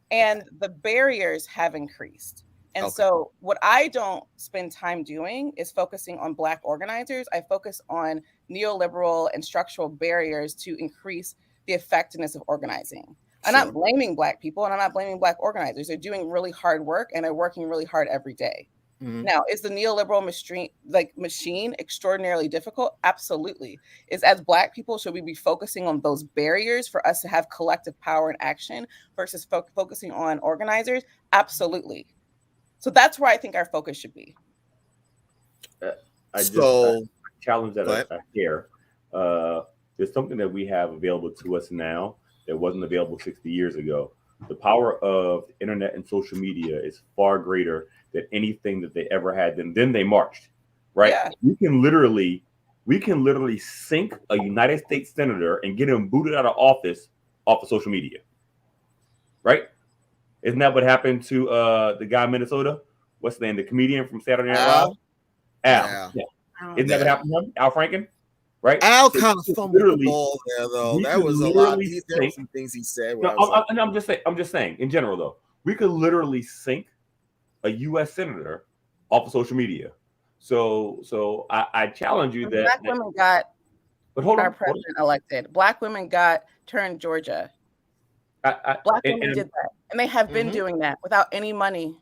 and the barriers have increased. And so what I don't spend time doing is focusing on Black organizers. I focus on neoliberal and structural barriers to increase the effectiveness of organizing. I'm not blaming Black people, and I'm not blaming Black organizers. They're doing really hard work, and they're working really hard every day. Mm-hmm. Now, is the neoliberal machine extraordinarily difficult? Absolutely. Is as Black people, should we be focusing on those barriers for us to have collective power and action versus focusing on organizers? Absolutely. So that's where I think our focus should be. I challenge that I share. There's something that we have available to us now that wasn't available 60 years ago. The power of internet and social media is far greater than anything that they ever had. Then they marched, right? Yeah. We can literally sink a United States senator and get him booted out of office off of social media, right? Isn't that what happened to the guy in Minnesota? What's the name? The comedian from Saturday Night Live? Al. Yeah. Isn't that what happened to him? Al Franken? Right? Al kind of fumbled the ball there, though. That was a lot. There were some things he said. I'm just saying, in general, though, we could literally sink a U.S. senator off of social media. So I challenge you that Black women got our president elected. Black women got turned Georgia. Black women did that, and they have been doing that without any money.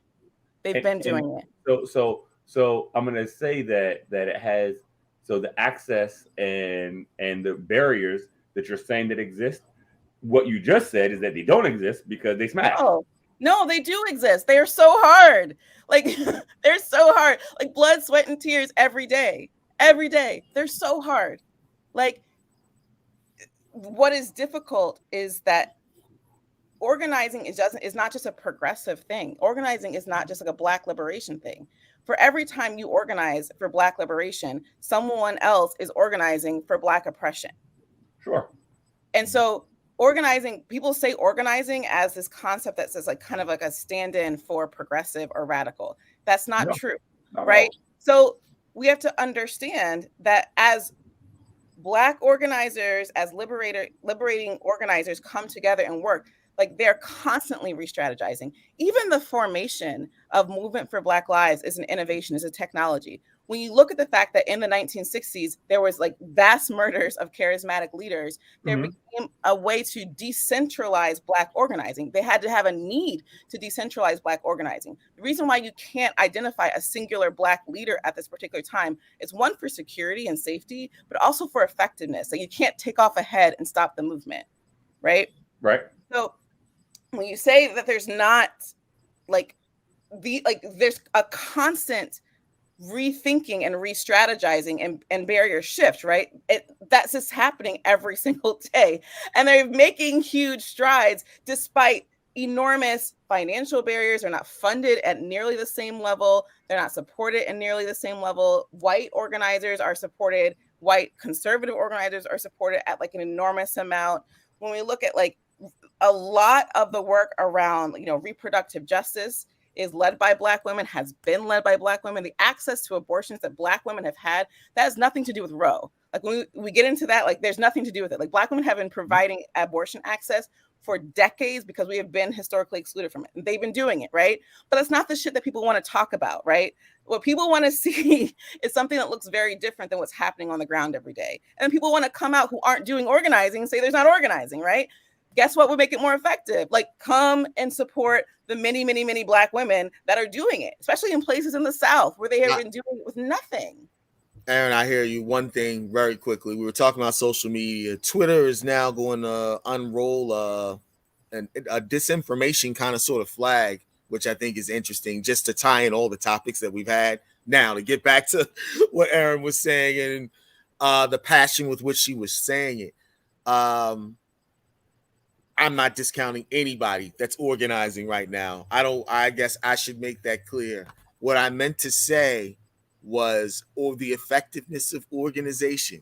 They've been doing it. So I'm going to say that it has. So the access and the barriers, that you're saying that exist. What you just said is that they don't exist because they smash. No, they do exist. They are so hard. Like they're so hard. Like blood, sweat, and tears every day. Every day. They're so hard. Like what is difficult is that organizing is not just a progressive thing. Organizing is not just like a Black liberation thing. For every time you organize for Black liberation, someone else is organizing for Black oppression. Sure. And so organizing, people say organizing as this concept that says like kind of like a stand-in for progressive or radical. That's not true, right? So we have to understand that as Black organizers, as liberating organizers come together and work, like they're constantly re-strategizing. Even the formation of Movement for Black Lives is an innovation, is a technology. When you look at the fact that in the 1960s, there was like vast murders of charismatic leaders, there became a way to decentralize Black organizing. They had to have a need to decentralize Black organizing. The reason why you can't identify a singular Black leader at this particular time is one, for security and safety, but also for effectiveness. Like you can't take off a head and stop the movement, right? Right. So when you say that there's not there's a constant rethinking and re-strategizing and barrier shift, right? That's just happening every single day. And they're making huge strides despite enormous financial barriers. They're not funded at nearly the same level. They're not supported at nearly the same level. White organizers are supported. White conservative organizers are supported at like an enormous amount. When we look at like a lot of the work around, reproductive justice is led by Black women, has been led by Black women. The access to abortions that Black women have had, that has nothing to do with Roe. Like when we get into that, like there's nothing to do with it. Like Black women have been providing abortion access for decades because we have been historically excluded from it. And they've been doing it, right? But that's not the shit that people want to talk about, right? What people want to see is something that looks very different than what's happening on the ground every day. And people want to come out who aren't doing organizing and say there's not organizing, right? Guess what would make it more effective? Like come and support the many, many, many Black women that are doing it, especially in places in the South where they have been doing it with nothing. Aaron, I hear you. One thing very quickly. We were talking about social media. Twitter is now going to unroll a disinformation kind of sort of flag, which I think is interesting, just to tie in all the topics that we've had. Now, to get back to what Erin was saying and the passion with which she was saying it. I'm not discounting anybody that's organizing right now. I guess I should make that clear. What I meant to say was, or the effectiveness of organization.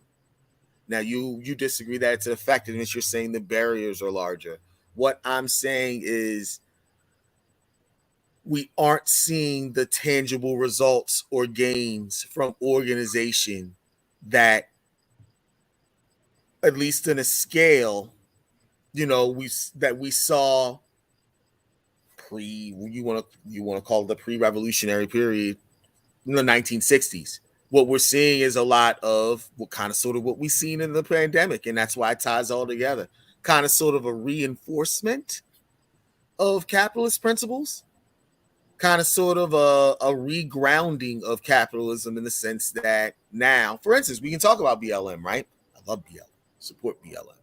Now you disagree that it's an effectiveness. You're saying the barriers are larger. What I'm saying is we aren't seeing the tangible results or gains from organization that, at least in a scale, we saw you want to call it the pre-revolutionary period in the 1960s. What we're seeing is a lot of what we've seen in the pandemic, and that's why it ties all together. Kind of sort of a reinforcement of capitalist principles, kind of sort of a regrounding of capitalism in the sense that now, for instance, we can talk about BLM, right? I love BLM, support BLM.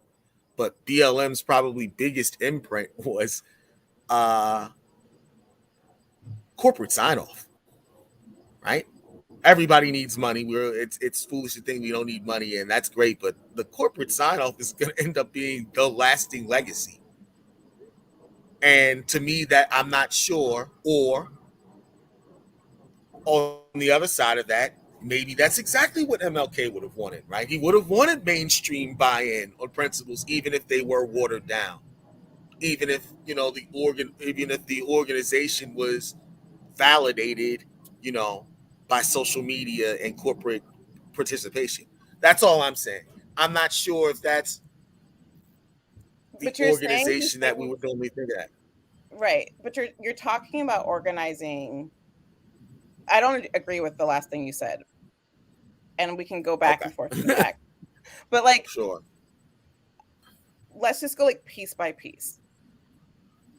But BLM's probably biggest imprint was corporate sign-off, right? Everybody needs money. It's foolish to think we don't need money, and that's great. But the corporate sign-off is going to end up being the lasting legacy. And to me, that I'm not sure. Or on the other side of that, maybe that's exactly what MLK would have wanted, right? He would have wanted mainstream buy-in on principles, even if they were watered down, even if the organization was validated, by social media and corporate participation. That's all I'm saying. I'm not sure if that's the organization that we would normally think of. Right, but you're talking about organizing. I don't agree with the last thing you said. And we can go back and forth and back. But sure. Let's just go piece by piece.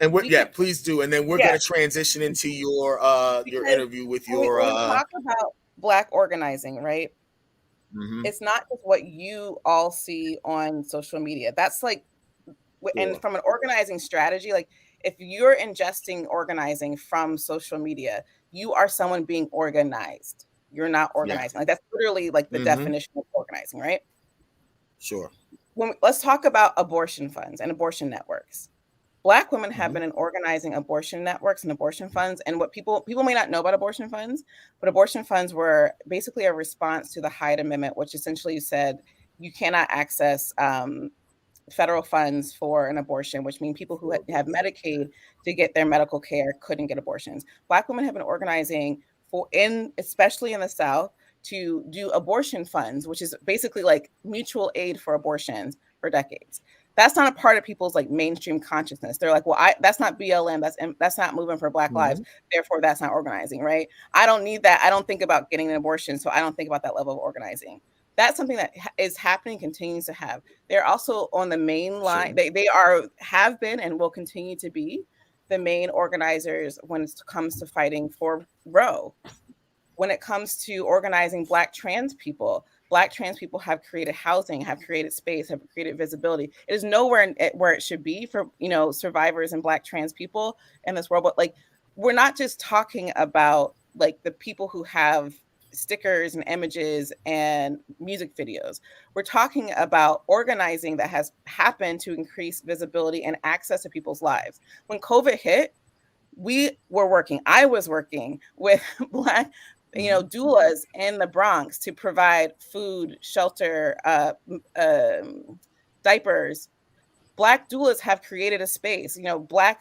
And please do. And then we're going to transition into your interview with your. When we talk about Black organizing, right? Mm-hmm. It's not just what you all see on social media. That's like, and Sure. from an organizing strategy, like if you're ingesting organizing from social media, you are someone being organized. You're not Yeah. organizing. Like that's literally like the Mm-hmm. definition of organizing, right? Sure. Let's talk about abortion funds and abortion networks. Black women have Mm-hmm. been in organizing abortion networks and abortion funds. And what people may not know about abortion funds, but abortion funds were basically a response to the Hyde Amendment, which essentially said you cannot access federal funds for an abortion, which means people who have Medicaid to get their medical care couldn't get abortions. Black women have been organizing especially in the South, to do abortion funds, which is basically like mutual aid for abortions for decades. That's not a part of people's like mainstream consciousness. They're like, well, that's not BLM. That's not moving for Black lives. Mm-hmm. Therefore, that's not organizing, right? I don't need that. I don't think about getting an abortion, so I don't think about that level of organizing. That's something that is happening, continues to have. They're also on the main line. Sure. They have been and will continue to be the main organizers when it comes to fighting for Roe. When it comes to organizing Black trans people have created housing, have created space, have created visibility. It is nowhere where it should be for survivors and Black trans people in this world. But like, we're not just talking about like the people who have stickers and images and music videos. We're talking about organizing that has happened to increase visibility and access to people's lives. When COVID hit, I was working with Black doulas in the Bronx to provide food, shelter, diapers. Black doulas have created a space. Black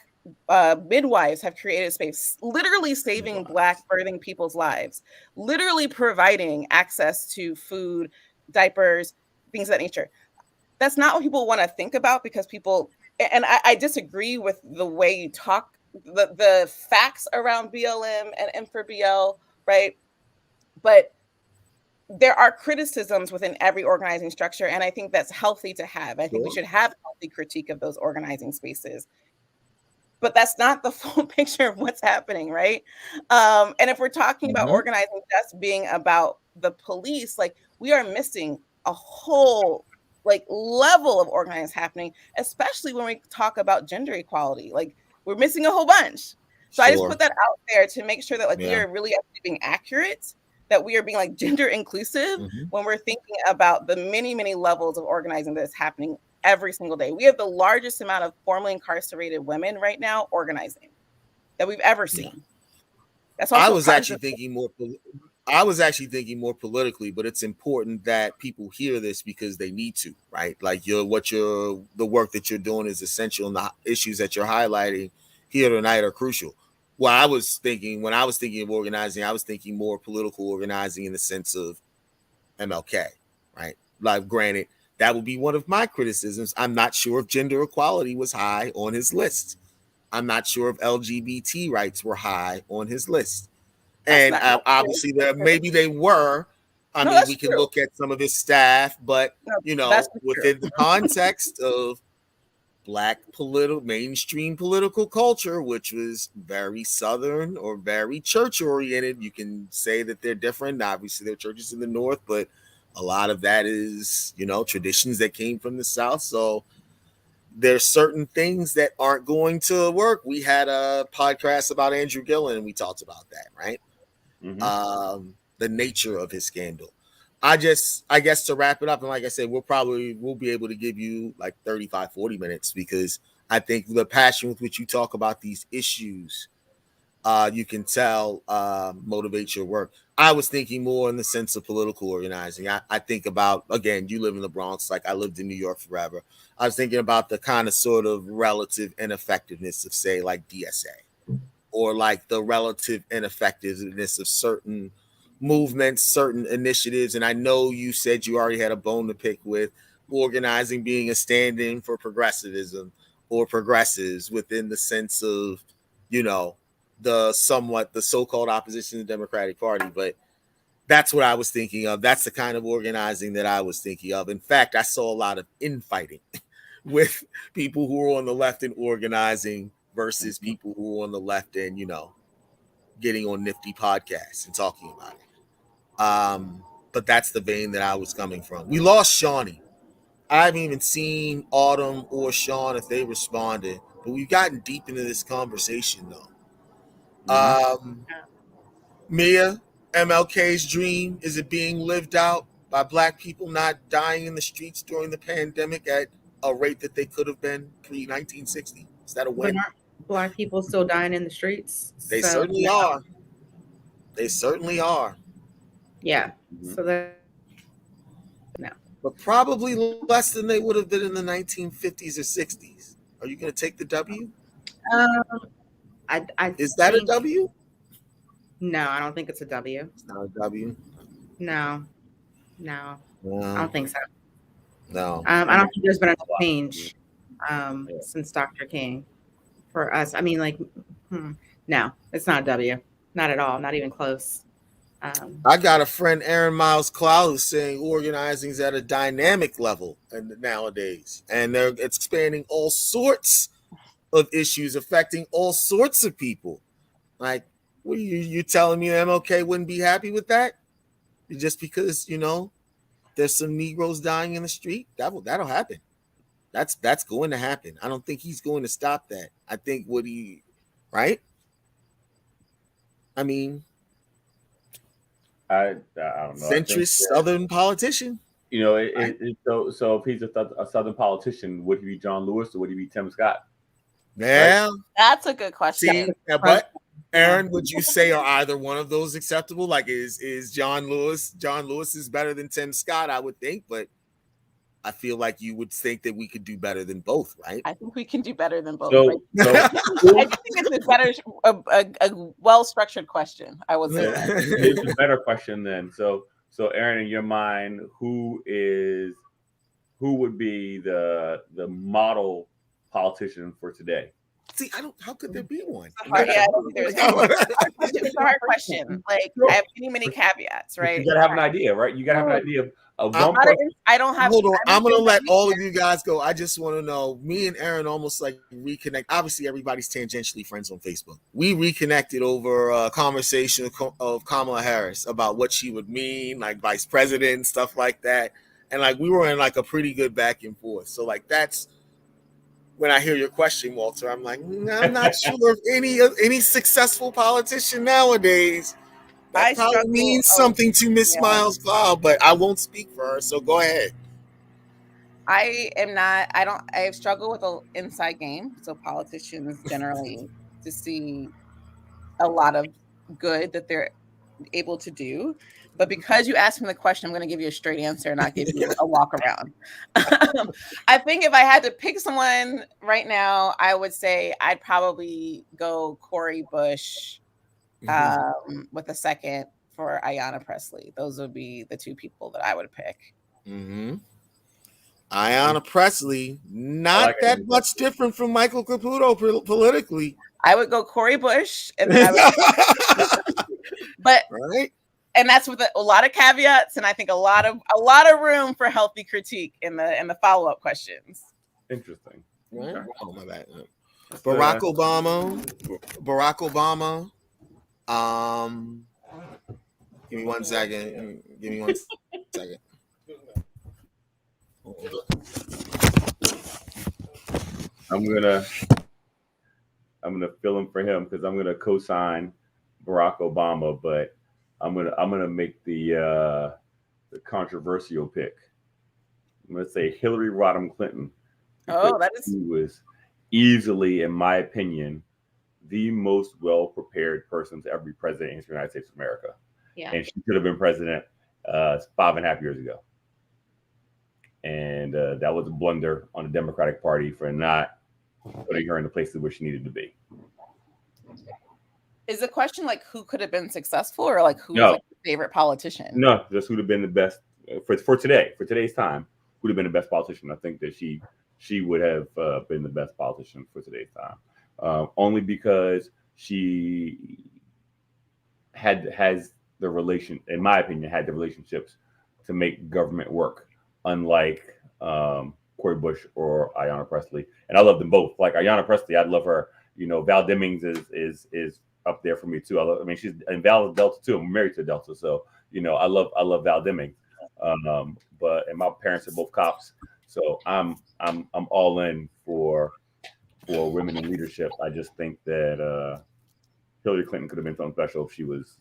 midwives have created a space, literally saving Wow. Black birthing people's lives, literally providing access to food, diapers, things of that nature. That's not what people want to think about, because people, and I disagree with the way you talk, the facts around BLM and for BL, right? But there are criticisms within every organizing structure, and I think that's healthy to have. I think we Sure. should have healthy critique of those organizing spaces. But that's not the full picture of what's happening, right? And if we're talking about Mm-hmm. organizing just being about the police, like we are missing a whole like level of organizing happening, especially when we talk about gender equality. Like we're missing a whole bunch. So I just Sure. put that out there to make sure that like we Yeah. are really actually being accurate, that we are being like gender inclusive Mm-hmm. when we're thinking about the many, many levels of organizing that's happening every single day. We have the largest amount of formerly incarcerated women right now organizing that we've ever Yeah. seen. That's I also was part of actually thinking more. I was actually thinking more politically, but it's important that people hear this because they need to, right? Like the work that you're doing is essential, and the issues that you're highlighting here tonight are crucial. Well, I was thinking when I was thinking of organizing, I was thinking more political organizing in the sense of MLK, right? Like, granted, that would be one of my criticisms. I'm not sure if gender equality was high on his list. I'm not sure if LGBT rights were high on his list. that's And not that's true. obviously, maybe they were. I No, mean, that's we can true. look at some of his staff, but No, that's true. within the context of Black mainstream political culture, which was very Southern or very church oriented. You can say that they're different. Obviously, there are churches in the North, but a lot of that is, traditions that came from the South. So there's certain things that aren't going to work. We had a podcast about Andrew Gillen, and we talked about that, right? Mm-hmm. The nature of his scandal. I guess to wrap it up, and like I said, we'll be able to give you like 35, 40 minutes, because I think the passion with which you talk about these issues, you can tell, motivates your work. I was thinking more in the sense of political organizing. I think about, again, you live in the Bronx, like I lived in New York forever. I was thinking about the kind of sort of relative ineffectiveness of, say, like DSA, or like the relative ineffectiveness of certain movements, certain initiatives. And I know you said you already had a bone to pick with organizing being a stand-in for progressivism or progressives within the sense of, you know, the so-called opposition to the Democratic Party. But that's what I was thinking of. That's the kind of organizing that I was thinking of. In fact, I saw a lot of infighting with people who were on the left and organizing versus Mm-hmm. people who were on the left and, getting on nifty podcasts and talking about it. but that's the vein that I was coming from. We lost Shawnee. I haven't even seen Autumn or Sean if they responded, but we've gotten deep into this conversation though. Mia, MLK's dream, is it being lived out by Black people not dying in the streets during the pandemic at a rate that they could have been pre-1960? Is that a win? But aren't Black people still dying in the streets? They certainly are. They certainly are. Yeah. So that But probably less than they would have been in the 1950s or 60s. Are you going to take the W? Is that a W? No, I don't think it's a W. It's not a W. No. I don't think so. No. I don't think there's been a change since Dr. King for us. I mean, like, no, it's not a W. Not at all. Not even close. I got a friend, Erin Miles Cloud, who's saying organizing is at a dynamic level nowadays, and they're expanding all sorts of issues affecting all sorts of people. Like, what are you telling me MLK wouldn't be happy with that? Just because, there's some Negroes dying in the street? That'll happen. That's going to happen. I don't think he's going to stop that. I think right? I mean, I don't know. Centrist Southern politician. So if he's a Southern politician, would he be John Lewis or would he be Tim Scott? Yeah, that's a good question. See, but Erin, would you say are either one of those acceptable? Like, is John Lewis? John Lewis is better than Tim Scott, I would think, but I feel like you would think that we could do better than both, right? I think we can do better than both. So, I think it's a well-structured question. I would say that. It's a better question then. So Erin, in your mind, who would be the model politician for today? See, how could there be one? Yeah, it's a hard question. Like, I have many caveats, right? You gotta have an idea, right? You gotta have an idea of one person. I don't have. Hold on, I'm gonna let all of you guys go. I just want to know. Me and Erin almost like reconnect. Obviously, everybody's tangentially friends on Facebook. We reconnected over a conversation of Kamala Harris about what she would mean, like vice president and stuff like that. And like we were in like a pretty good back and forth. So like that's. When I hear your question, Walter, I'm like, I'm not sure if any successful politician nowadays that probably means something to Miss Miles Cloud, but I won't speak for her. So go ahead. I struggle with an inside game. So politicians generally to see a lot of good that they're able to do. But because you asked me the question, I'm going to give you a straight answer and not give you a walk around. I think if I had to pick someone right now, I would say I'd probably go Cori Bush with a second for Ayanna Pressley. Those would be the two people that I would pick. Mm-hmm. Ayanna Pressley, not that much different from Michael Caputo politically. I would go Cori Bush, but right. And that's with a lot of caveats, and I think a lot of room for healthy critique in the follow-up questions. Interesting. Right. Oh my bad. Barack Obama. Give me 1 second. I'm gonna fill in for him because I'm gonna co-sign Barack Obama, but I'm gonna make the controversial pick. I'm gonna say Hillary Rodham Clinton. Oh, that is. She was easily, in my opinion, the most well-prepared person to ever be president in the United States of America. Yeah. And she could have been president 5.5 years ago. And that was a blunder on the Democratic Party for not putting her in the places where she needed to be. Is the question like who could have been successful, or like who's like your favorite politician? No, just who'd have been the best for today's time. Who'd have been the best politician? I think that she would have been the best politician for today's time, only because she has the relation, in my opinion, had the relationships to make government work, unlike Cori Bush or Ayanna Pressley. And I love them both. Like Ayanna Pressley, I'd love her. Val Demings is up there for me too. She's in Val Delta too. I'm married to Delta, so I love Val Deming, but and my parents are both cops, so I'm all in for women in leadership. I just think that Hillary Clinton could have been something special if she was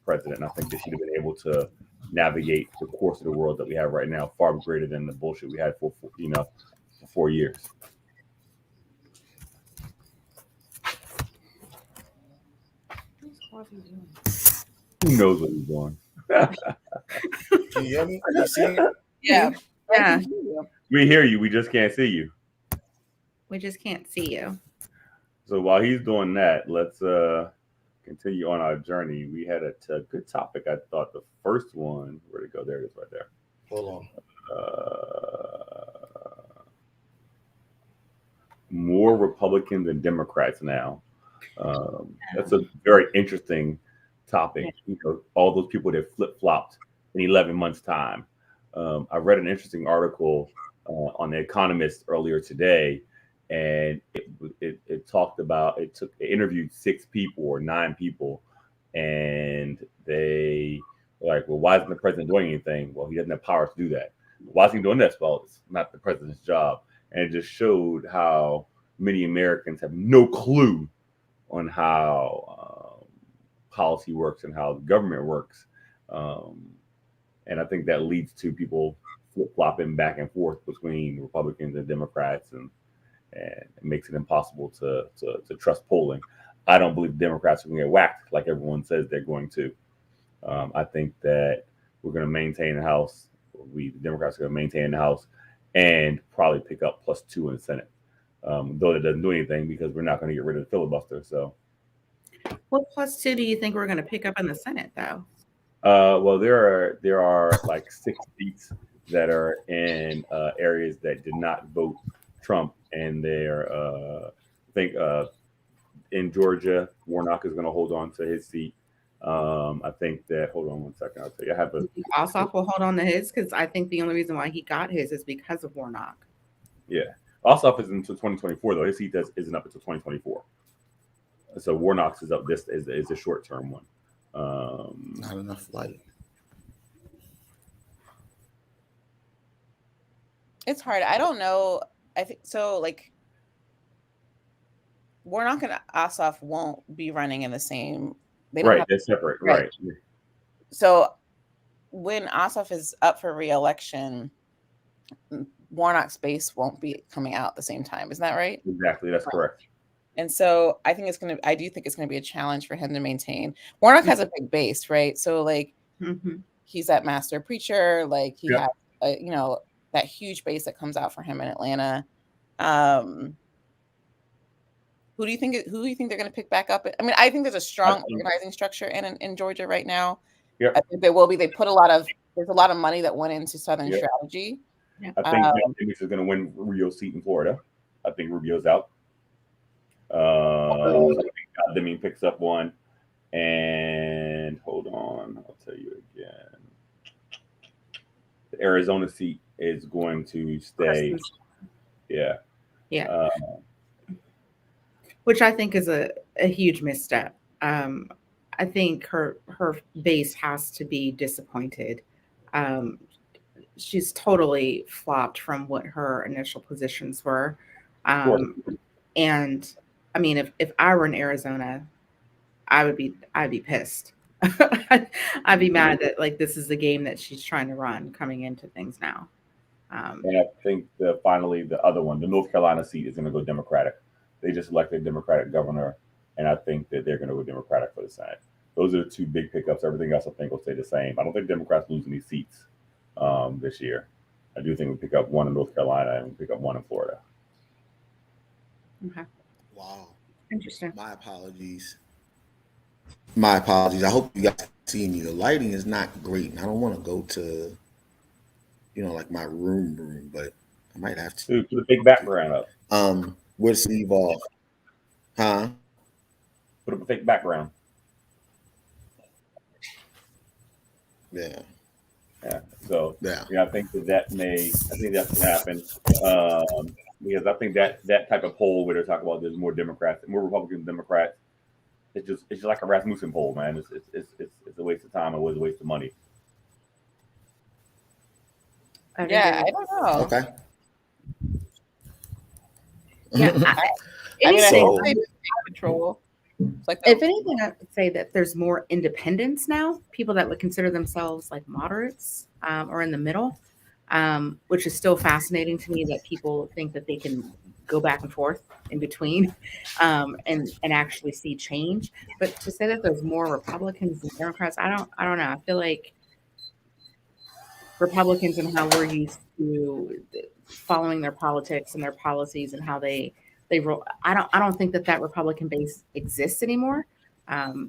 president. And I think that she'd have been able to navigate the course of the world that we have right now far greater than the bullshit we had for 4 years. Who knows what he's doing? Can you hear me? Can you see me? Yeah. Yeah. We hear you. We just can't see you. We just can't see you. So while he's doing that, let's continue on our journey. We had a good topic. I thought the first one, where'd it go? There it is right there. Hold on. More Republicans than Democrats now. That's a very interesting topic. All those people that flip-flopped in 11 months' time. I read an interesting article on The Economist earlier today, and it talked about it interviewed 6 people or 9 people, and they were like, well, why isn't the president doing anything? Well, he doesn't have powers to do that. Why is he doing this? Well, it's not the president's job. And it just showed how many Americans have no clue on how policy works and how the government works. And I think that leads to people flip-flopping back and forth between Republicans and Democrats, and it makes it impossible to trust polling. I don't believe Democrats are going to get whacked like everyone says they're going to. I think that we're going to maintain the House. The Democrats are going to maintain the House and probably pick up +2 in the Senate, though it doesn't do anything because we're not going to get rid of the filibuster. So, what +2 do you think we're going to pick up in the Senate, though? Well, there are like 6 seats that are in areas that did not vote Trump, and they're I think in Georgia, Warnock is going to hold on to his seat. I think that, hold on one second, I'll tell you. I have Ossoff will hold on to his, because I think the only reason why he got his is because of Warnock. Yeah, Ossoff is until 2024 though. His seat isn't up until 2024. So Warnock's is up. This is a short term one. Not enough light. It's hard. I don't know. I think so. Like, Warnock and Ossoff won't be running in the same. Right, they're separate. Right. So when Ossoff is up for re-election, Warnock's base won't be coming out at the same time. Isn't that right? Exactly. That's correct. And so I do think it's going to be a challenge for him to maintain. Warnock has a big base, right? So like he's that master preacher, like he has that huge base that comes out for him in Atlanta. Who do you think they're going to pick back up? I mean, I think there's a strong organizing structure in Georgia right now. Yep. I think there will be. There's a lot of money that went into Southern strategy. I think John Demings is going to win Rubio's seat in Florida. I think Rubio's out. I think John Deming picks up one, and hold on, I'll tell you again. The Arizona seat is going to stay. Yeah. Which I think is a huge misstep. I think her base has to be disappointed. She's totally flopped from what her initial positions were. And I mean, if I were in Arizona, I'd be pissed. I'd be mad that like this is the game that she's trying to run coming into things now. And I think finally the other one, the North Carolina seat, is going to go Democratic. They just elected a Democratic governor, and I think that they're going to go Democratic for the Senate. Those are the 2 big pickups. Everything else I think will stay the same. I don't think Democrats lose any seats this year. I do think we pick up 1 in North Carolina and we pick up 1 in Florida. Okay. Wow. Interesting. My apologies. I hope you guys see me. The lighting is not great, and I don't want to go to, like my room, but I might have to. Dude, put a big background up. Where's Steve off? Huh? Put up a fake background. Yeah. So I think that's going to happen. Because I think that type of poll where they're talking about there's more Democrats, more Republicans, Democrats, it's just like a Rasmussen poll, man. It's a waste of time. It was a waste of money. Yeah, I don't know. Okay. Yeah, I mean, I hate So- to say control. It's like if anything, I would say that there's more independence now. People that would consider themselves like moderates or in the middle, which is still fascinating to me that people think that they can go back and forth in between and actually see change. But to say that there's more Republicans than Democrats, I don't know. I feel like Republicans and how we're used to following their politics and their policies and how they roll. I don't think that Republican base exists anymore.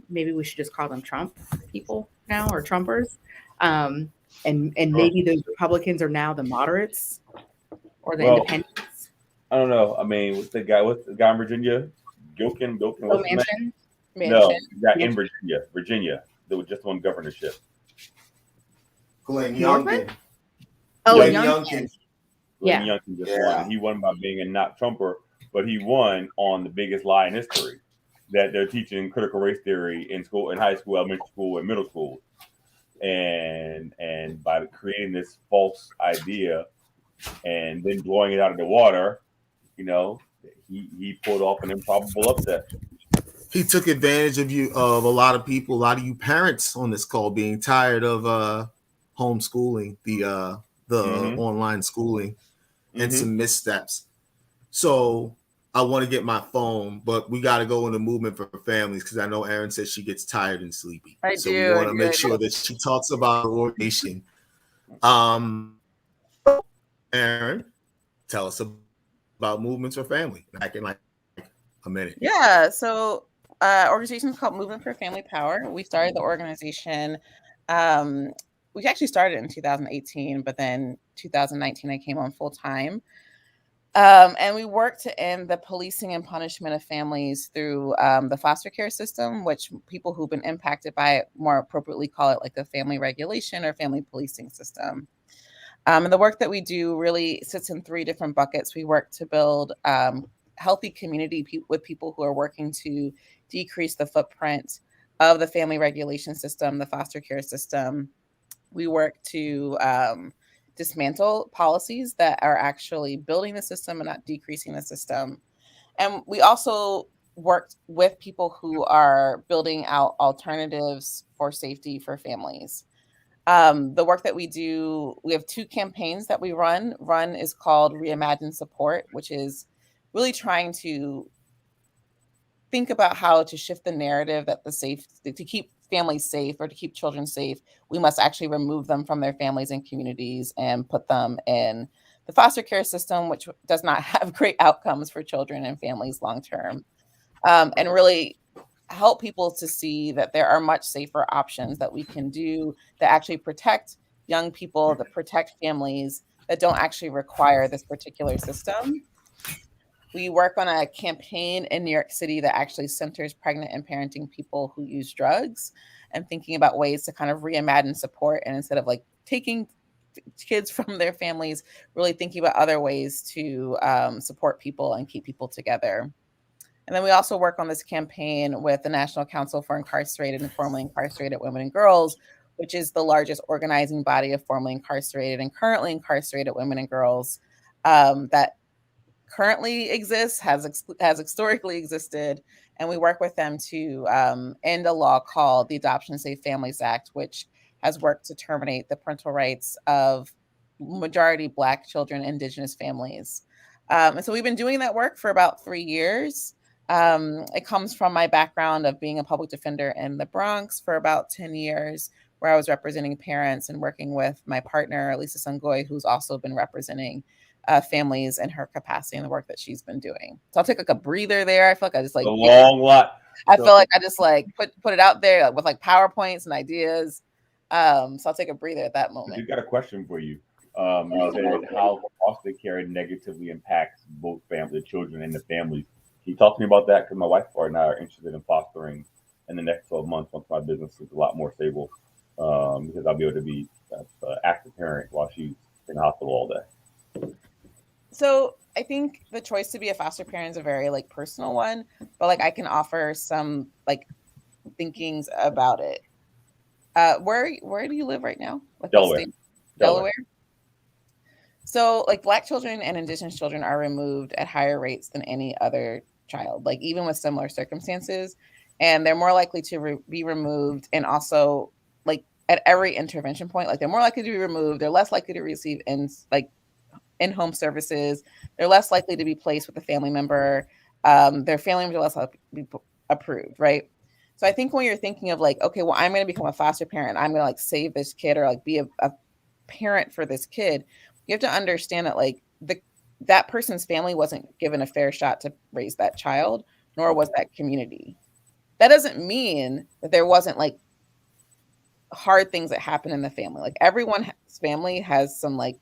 Maybe we should just call them Trump people now or Trumpers. And maybe those Republicans are now the moderates or the independents. I don't know. I mean, what's the guy in Virginia? Gilkin, what's his name? No, the guy in Virginia that was just on governorship. Glenn Youngkin. Oh, Glenn Youngkin. Glenn Youngkin just won. He won by being a not Trumper, but he won on the biggest lie in history, that they're teaching critical race theory in school, in high school, elementary school, and middle school, and by creating this false idea and then blowing it out of the water, you know, he pulled off an improbable upset. He took advantage of a lot of people, a lot of you parents on this call being tired of homeschooling, the online schooling, and some missteps. So I want to get my phone, but we got to go into movement for families because I know Erin says she gets tired and sleepy. So we want to make sure that she talks about organization. Erin, tell us about movements for family. Back in like a minute. Yeah. So organization is called Movement for Family Power. We started the organization. We actually started in 2018, but then 2019 I came on full time. And we work to end the policing and punishment of families through the foster care system, which people who've been impacted by it more appropriately call it like the family regulation or family policing system. And the work that we do really sits in three different buckets. We work to build healthy community with people who are working to decrease the footprint of the family regulation system, the foster care system. We work to dismantle policies that are actually building the system and not decreasing the system. And we also worked with people who are building out alternatives for safety for families. The work that we do, we have two campaigns that we run. One is called Reimagine Support, which is really trying to think about how to shift the narrative that to keep families safe or to keep children safe, we must actually remove them from their families and communities and put them in the foster care system, which does not have great outcomes for children and families long term, and really help people to see that there are much safer options that we can do that actually protect young people, that protect families, that don't actually require this particular system. We work on a campaign in New York City that actually centers pregnant and parenting people who use drugs and thinking about ways to kind of reimagine support. And instead of like taking kids from their families, really thinking about other ways to support people and keep people together. And then we also work on this campaign with the National Council for Incarcerated and Formerly Incarcerated Women and Girls, which is the largest organizing body of formerly incarcerated and currently incarcerated women and girls that currently exists, has historically existed, and we work with them to end a law called the Adoption Safe Families Act, which has worked to terminate the parental rights of majority Black children, Indigenous families. And so we've been doing that work for about 3 years. It comes from my background of being a public defender in the Bronx for about 10 years, where I was representing parents and working with my partner, Lisa Sangoy, who's also been representing families in her capacity and the work that she's been doing. So I'll take like a breather there. I feel like I just like a long lot. I feel like I just like put it out there with like PowerPoints and ideas. So I'll take a breather at that moment. We've got a question for you. You said how foster care negatively impacts both the children and the families. Can you talk to me about that? Because my wife and I are interested in fostering in the next 12 months once my business is a lot more stable, because I'll be able to be an active parent while she's in the hospital all day. So I think the choice to be a foster parent is a very like personal one, but like I can offer some like thinkings about it. Where do you live right now? Like what Delaware. state? Delaware. So, like, Black children and Indigenous children are removed at higher rates than any other child, like, even with similar circumstances. And they're more likely to be removed. And also, like, at every intervention point, like, they're more likely to be removed. They're less likely to receive in-home services. They're less likely to be placed with a family member. Their family members are less likely to be approved, right? So I think when you're thinking of like, okay, well, I'm going to become a foster parent, I'm going to like save this kid or like be a parent for this kid, you have to understand that like that person's family wasn't given a fair shot to raise that child, nor was that community. That doesn't mean that there wasn't like hard things that happen in the family. Like everyone's family has some like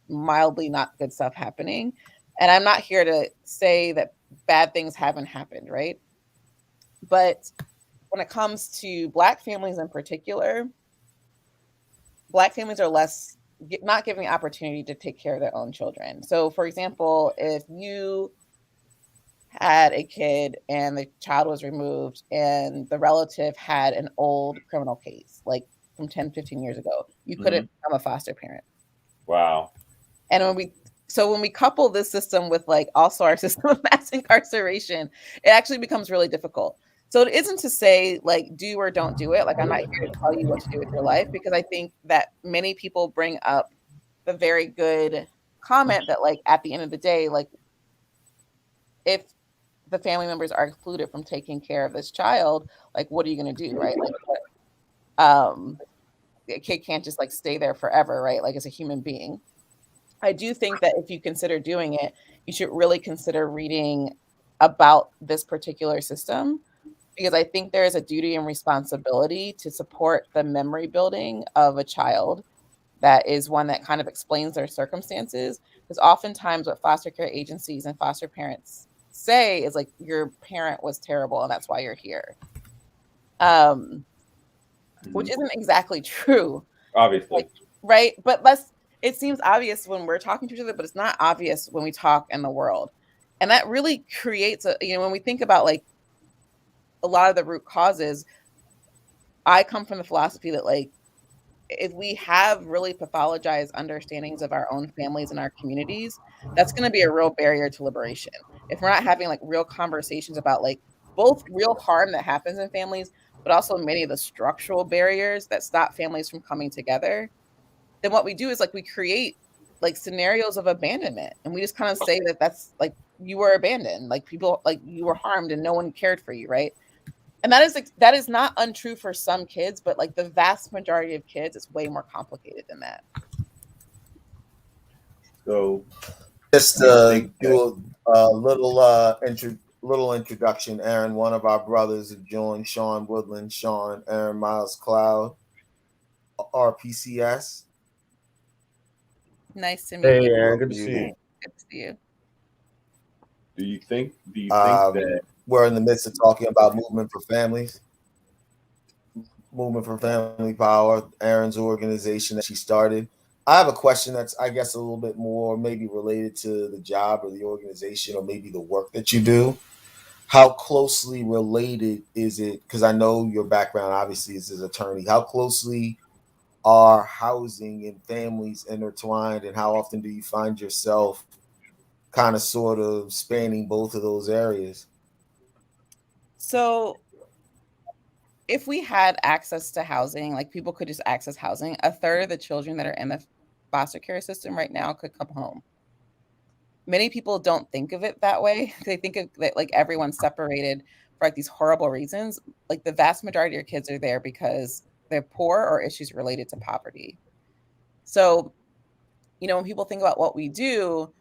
mildly not good stuff happening. And I'm not here to say that bad things haven't happened, right? But when it comes to Black families in particular, Black families are not given the opportunity to take care of their own children. So, for example, if you had a kid and the child was removed and the relative had an old criminal case, like from 10, 15 years ago, you couldn't become a foster parent. Wow. And when we couple this system with like also our system of mass incarceration, it actually becomes really difficult. So it isn't to say like do or don't do it. Like I'm not here to tell you what to do with your life, because I think that many people bring up the very good comment that like at the end of the day, like if the family members are excluded from taking care of this child, like what are you going to do, right? Like a kid can't just like stay there forever, right? Like as a human being. I do think that if you consider doing it, you should really consider reading about this particular system, because I think there is a duty and responsibility to support the memory building of a child that is one that kind of explains their circumstances. Because oftentimes what foster care agencies and foster parents say is like, your parent was terrible and that's why you're here. Which isn't exactly true. Obviously. Like, right? But it seems obvious when we're talking to each other, but it's not obvious when we talk in the world. And that really creates when we think about like a lot of the root causes, I come from the philosophy that like, if we have really pathologized understandings of our own families and our communities, that's going to be a real barrier to liberation. If we're not having like real conversations about like both real harm that happens in families, but also many of the structural barriers that stop families from coming together, then what we do is like we create like scenarios of abandonment, and we just kind of say that that's like you were abandoned, like people like you were harmed and no one cared for you, right? And that is not untrue for some kids, but like the vast majority of kids, it's way more complicated than that. So just do a little introduction. Erin, one of our brothers have joined, Sean Woodland, Erin Miles Cloud, RPCS. Nice to meet you. Hey, Erin, good to see you. Good to see you. Do you think that we're in the midst of talking about Movement for Families? Movement for Family Power, Erin's organization that she started. I have a question that's, I guess, a little bit more maybe related to the job or the organization or maybe the work that you do. How closely related is it? Because I know your background obviously is as an attorney. How closely are housing and families intertwined, and how often do you find yourself kind of sort of spanning both of those areas? So if we had access to housing, like people could just access housing, a third of the children that are in the foster care system right now could come home. Many people don't think of it that way. They think of that like everyone's separated for like these horrible reasons. Like the vast majority of your kids are there because they're poor or issues related to poverty. So, when people think about what we do,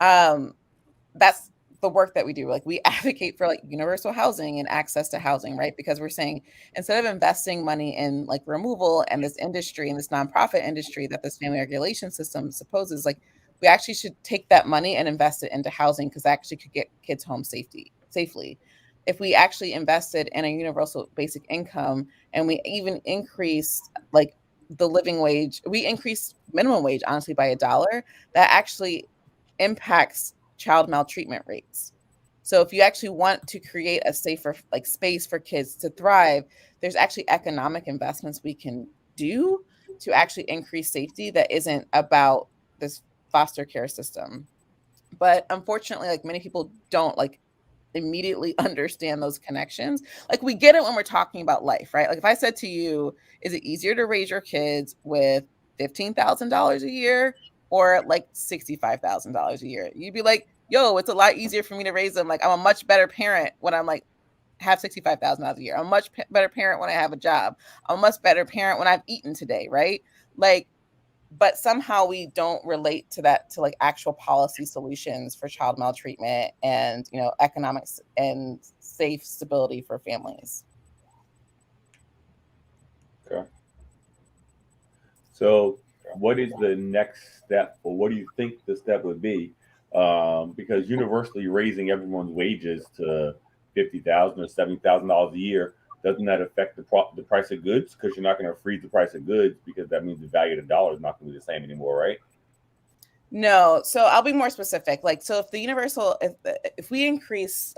that's the work that we do. Like we advocate for like universal housing and access to housing, right? Because we're saying instead of investing money in like removal and this industry and this nonprofit industry that this family regulation system supposes, like we actually should take that money and invest it into housing, because that actually could get kids home safely. If we actually invested in a universal basic income and we even increased like the living wage, we increased minimum wage honestly by $1, that actually impacts child maltreatment rates. So if you actually want to create a safer like space for kids to thrive, there's actually economic investments we can do to actually increase safety that isn't about this foster care system. But unfortunately, like many people don't like immediately understand those connections. Like we get it when we're talking about life, right? Like if I said to you, is it easier to raise your kids with $15,000 a year or like $65,000 a year? You'd be like, yo, it's a lot easier for me to raise them. Like I'm a much better parent when I'm like have $65,000 a year. I'm a much better parent when I have a job. I'm a much better parent when I've eaten today, right? Like but somehow we don't relate to that to like actual policy solutions for child maltreatment and economics and safe stability for families. Okay. So what is the next step, or what do you think the step would be? Because universally raising everyone's wages to $50,000 or $70,000 a year, doesn't that affect the price of goods? Because you're not going to freeze the price of goods, because that means the value of the dollar is not going to be the same anymore, right? No, so I'll be more specific. Like, so if the universal, if we increase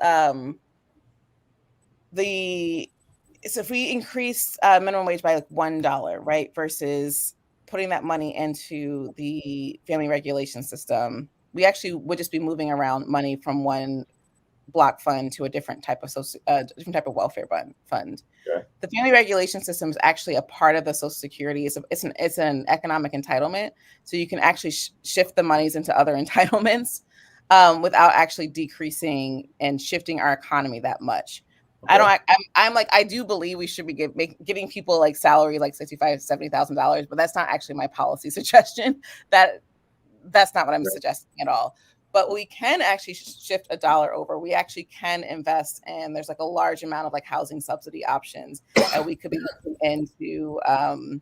if we increase minimum wage by like $1, right, versus putting that money into the family regulation system, we actually would just be moving around money from one block fund to a different type of different type of welfare fund. Okay. The family regulation system is actually a part of the Social Security. It's an economic entitlement, so you can actually shift the monies into other entitlements without actually decreasing and shifting our economy that much. Okay. I'm like, I do believe we should be giving people like salary like $65,000, $70,000, but that's not actually my policy suggestion. That's not what I'm suggesting at all. But we can actually shift $1 over. We actually can invest, and there's like a large amount of like housing subsidy options that we could be looking into and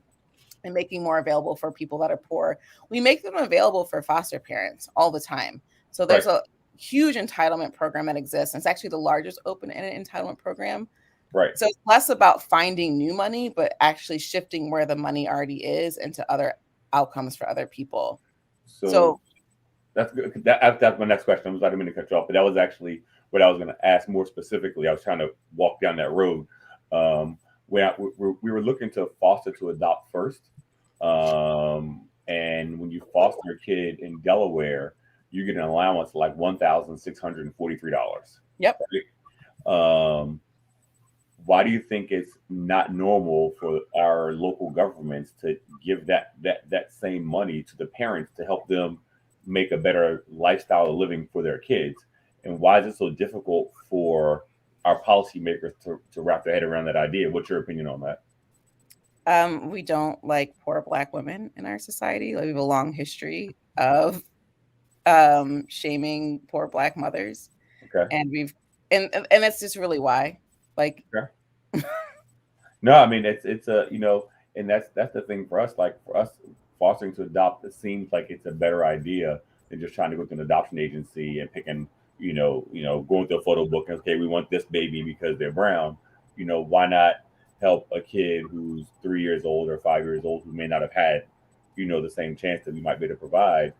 making more available for people that are poor. We make them available for foster parents all the time. So there's a huge entitlement program that exists. And it's actually the largest open-ended entitlement program. Right. So it's less about finding new money, but actually shifting where the money already is into other outcomes for other people. So that's good. That's my next question. I didn't mean to cut you off, but that was actually what I was going to ask more specifically. I was trying to walk down that road. Where we were looking to foster to adopt first. And when you foster a kid in Delaware, you get an allowance of like $1,643. Yep. Right? Why do you think it's not normal for our local governments to give that same money to the parents to help them make a better lifestyle of living for their kids? And why is it so difficult for our policymakers to wrap their head around that idea? What's your opinion on that? We don't like poor Black women in our society. Like, we have a long history of shaming poor Black mothers. Okay. And and that's just really why. Like, okay. No, I mean it's a and that's the thing for us. Like for us, fostering to adopt, it seems like it's a better idea than just trying to go to an adoption agency and picking going through a photo book and, okay, we want this baby because they're brown. Why not help a kid who's 3 years old or 5 years old who may not have had the same chance that we might be able to provide,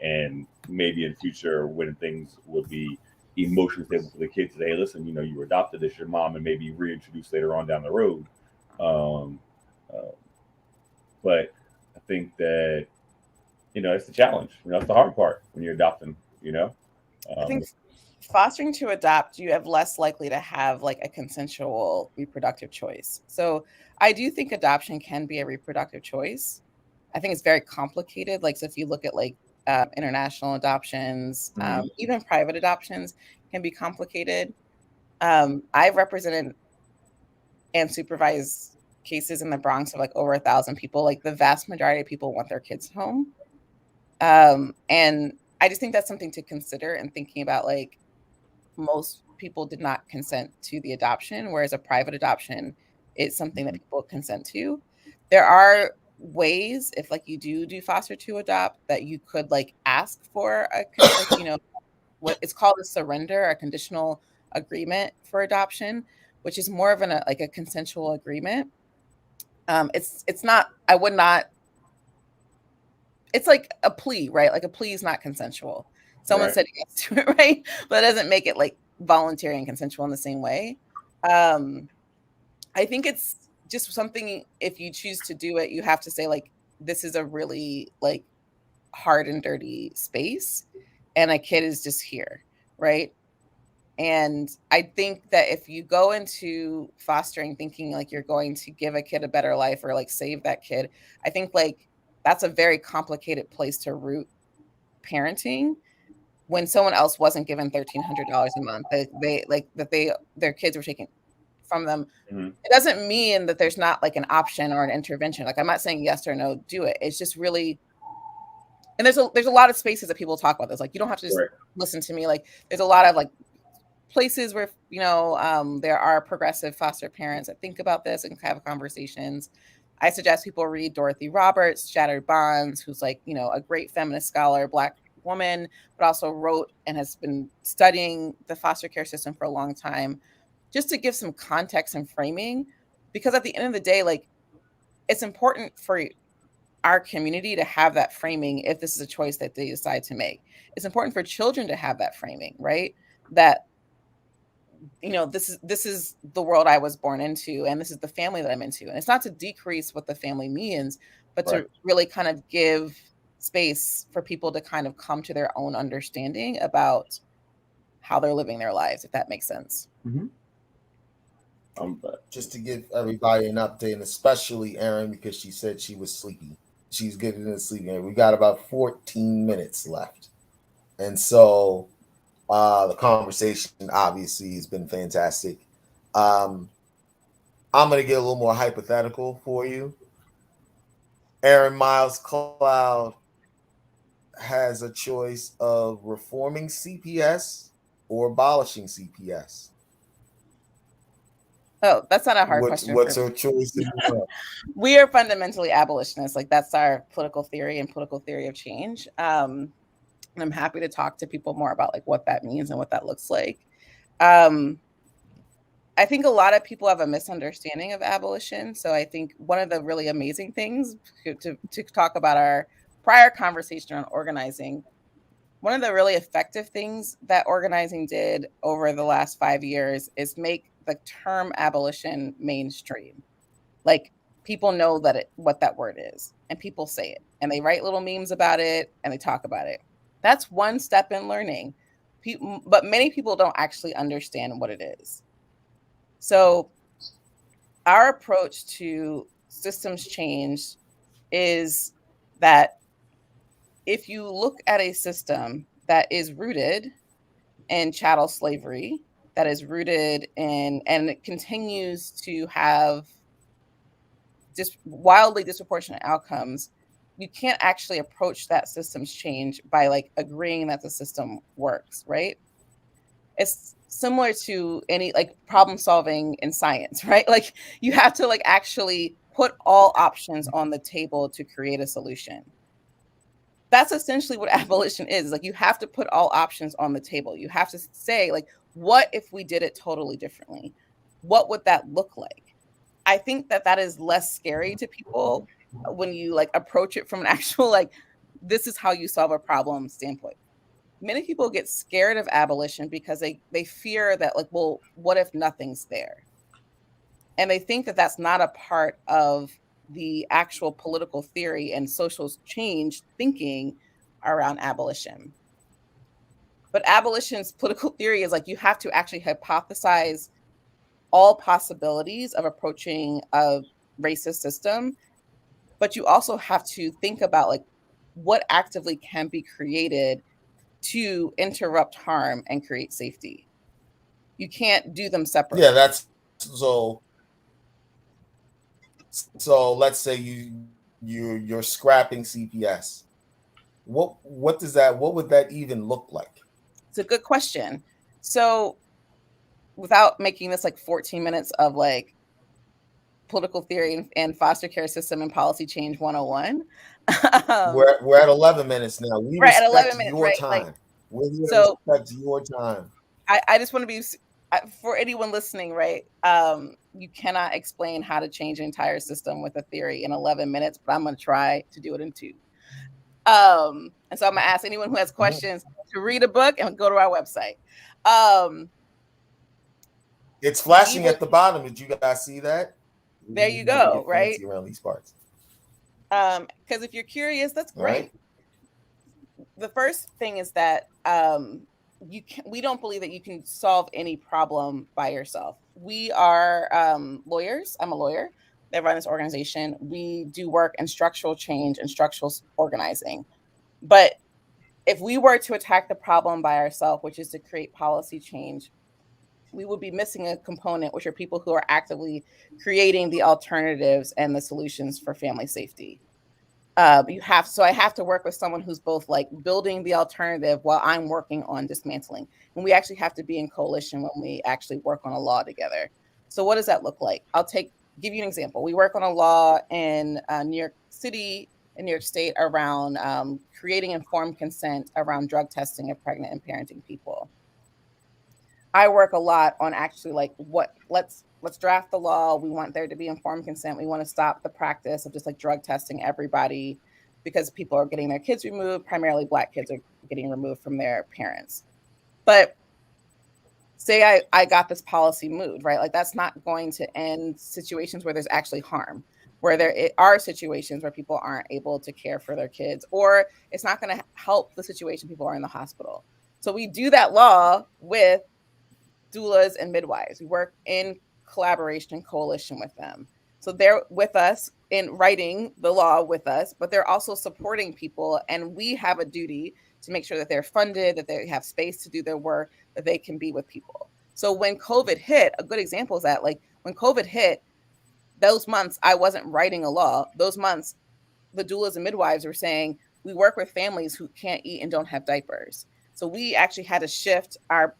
and maybe in future when things would be emotionally stable for the kids, say, hey, listen, you were adopted as your mom, and maybe reintroduced later on down the road. But I think that it's the challenge. It's the hard part when you're adopting. I think fostering to adopt, you have less likely to have like a consensual reproductive choice. So I do think adoption can be a reproductive choice. I think it's very complicated. Like, so if you look at like international adoptions, even private adoptions can be complicated. I've represented and supervised cases in the Bronx of like over 1,000 people. Like, the vast majority of people want their kids home. And I just think that's something to consider in thinking about, like, most people did not consent to the adoption, whereas a private adoption is something that people consent to. There are ways, if like you do foster to adopt, that you could like ask for what it's called a surrender, a conditional agreement for adoption, which is more of like a consensual agreement. It's not, I would not, it's like a plea, right? Like, a plea is not consensual. Someone Right. said yes to it, right? But it doesn't make it like voluntary and consensual in the same way. I think it's just something, if you choose to do it, you have to say like, this is a really like hard and dirty space, and a kid is just here, right? And I think that if you go into fostering thinking like you're going to give a kid a better life or like save that kid, I think like that's a very complicated place to root parenting when someone else wasn't given $1,300 a month. Their kids were taken from them. Mm-hmm. It doesn't mean that there's not like an option or an intervention. Like, I'm not saying yes or no, do it. It's just really, and there's a lot of spaces that people talk about this. Like, you don't have to just Right. listen to me. Like, there's a lot of like places where there are progressive foster parents that think about this and have conversations. I suggest people read Dorothy Roberts' Shattered Bonds, who's like a great feminist scholar, Black woman, but also wrote and has been studying the foster care system for a long time, just to give some context and framing. Because at the end of the day, like, it's important for our community to have that framing if this is a choice that they decide to make. It's important for children to have that framing, right? That this is the world I was born into, and this is the family that I'm into. And it's not to decrease what the family means, but Right. to really kind of give space for people to kind of come to their own understanding about how they're living their lives, if that makes sense. Mm-hmm. Just to give everybody an update, and especially Erin, because she said she was sleepy. She's getting into sleeping. We got about 14 minutes left. And so the conversation obviously has been fantastic. I'm going to get a little more hypothetical for you. Erin Miles Cloud has a choice of reforming CPS or abolishing CPS. Oh, that's not a hard question. What's her choice? We are fundamentally abolitionists. Like, that's our political theory and political theory of change. And I'm happy to talk to people more about like what that means and what that looks like. I think a lot of people have a misunderstanding of abolition. So I think one of the really amazing things to talk about our prior conversation on organizing, one of the really effective things that organizing did over the last 5 years is make the term abolition mainstream. Like, people know what that word is, and people say it, and they write little memes about it, and they talk about it. That's one step in learning. But many people don't actually understand what it is. So our approach to systems change is that if you look at a system that is rooted in chattel slavery, that is rooted in, and it continues to have just wildly disproportionate outcomes, you can't actually approach that system's change by like agreeing that the system works, right? It's similar to any like problem solving in science, right? Like, you have to like actually put all options on the table to create a solution. That's essentially what abolition is. Like, you have to put all options on the table. You have to say, like, what if we did it totally differently? What would that look like? I think that is less scary to people when you like approach it from an actual like, this is how you solve a problem standpoint. Many people get scared of abolition because they fear that like, well, what if nothing's there? And they think that that's not a part of the actual political theory and social change thinking around abolition. But abolition's political theory is like, you have to actually hypothesize all possibilities of approaching a racist system, but you also have to think about like what actively can be created to interrupt harm and create safety. You can't do them separately. Yeah, that's so. So let's say you're scrapping CPS. What would that even look like? It's a good question. So without making this like 14 minutes of like political theory and foster care system and policy change 101. We're at 11 minutes now. We right, at respect 11 minutes, your right? time. Like, We're here to so respect your time. I just want to be, for anyone listening, right? You cannot explain how to change an entire system with a theory in 11 minutes, but I'm going to try to do it in 2. And so I'm going to ask anyone who has questions to read a book and go to our website. It's flashing will, at the bottom. Did you guys see that? there you We need to go, get right? fancy around these parts. Because if you're curious, that's great. Right? The first thing is that we don't believe that you can solve any problem by yourself. We are lawyers. I'm a lawyer that run this organization. We do work in structural change and structural organizing. But if we were to attack the problem by ourselves, which is to create policy change, we would be missing a component, which are people who are actively creating the alternatives and the solutions for family safety. So I have to work with someone who's both like building the alternative while I'm working on dismantling. And we actually have to be in coalition when we actually work on a law together. So what does that look like? Give you an example. We work on a law in New York City, in New York State, around creating informed consent around drug testing of pregnant and parenting people. I work a lot on actually like let's draft the law. We want there to be informed consent. We want to stop the practice of just like drug testing everybody because people are getting their kids removed. Primarily Black kids are getting removed from their parents. But say I got this policy moved, right? Like that's not going to end situations where there's actually harm, where there are situations where people aren't able to care for their kids, or it's not going to help the situation people are in the hospital. So we do that law with doulas and midwives. We work in collaboration, coalition with them. So they're with us in writing the law with us, but they're also supporting people. And we have a duty to make sure that they're funded, that they have space to do their work, that they can be with people. So when COVID hit, a good example is that like when COVID hit, those months I wasn't writing a law. Those months, the doulas and midwives were saying, we work with families who can't eat and don't have diapers. So we actually had to shift our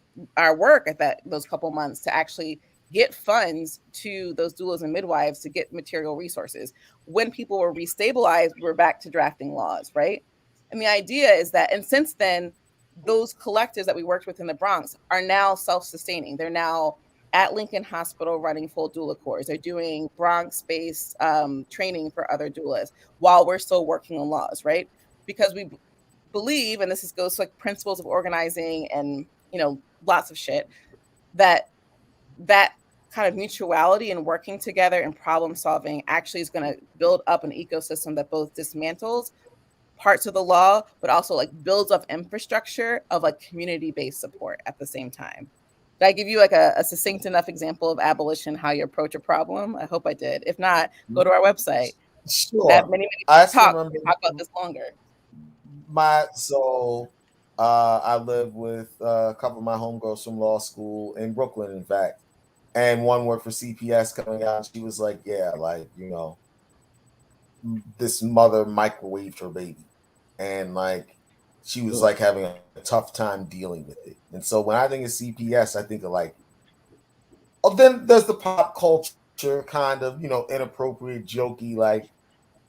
work at those couple months to actually get funds to those doulas and midwives to get material resources. When people were restabilized, we're back to drafting laws, right? And the idea is that, and since then, those collectives that we worked with in the Bronx are now self-sustaining. They're now at Lincoln Hospital running full doula corps. They're doing Bronx-based training for other doulas while we're still working on laws, right? Because we believe, and goes to like principles of organizing and lots of shit, that kind of mutuality and working together and problem solving actually is going to build up an ecosystem that both dismantles parts of the law, but also like builds up infrastructure of like community-based support at the same time. Did I give you like a succinct enough example of abolition, how you approach a problem? I hope I did. If not, go to our website. Sure. Many I talk remember about this longer. I live with a couple of my homegirls from law school in Brooklyn, in fact. And one worked for CPS coming out. And she was like, yeah, like, this mother microwaved her baby. And like, she was like having a tough time dealing with it. And so when I think of CPS, I think of like, then there's the pop culture kind of, inappropriate, jokey, like,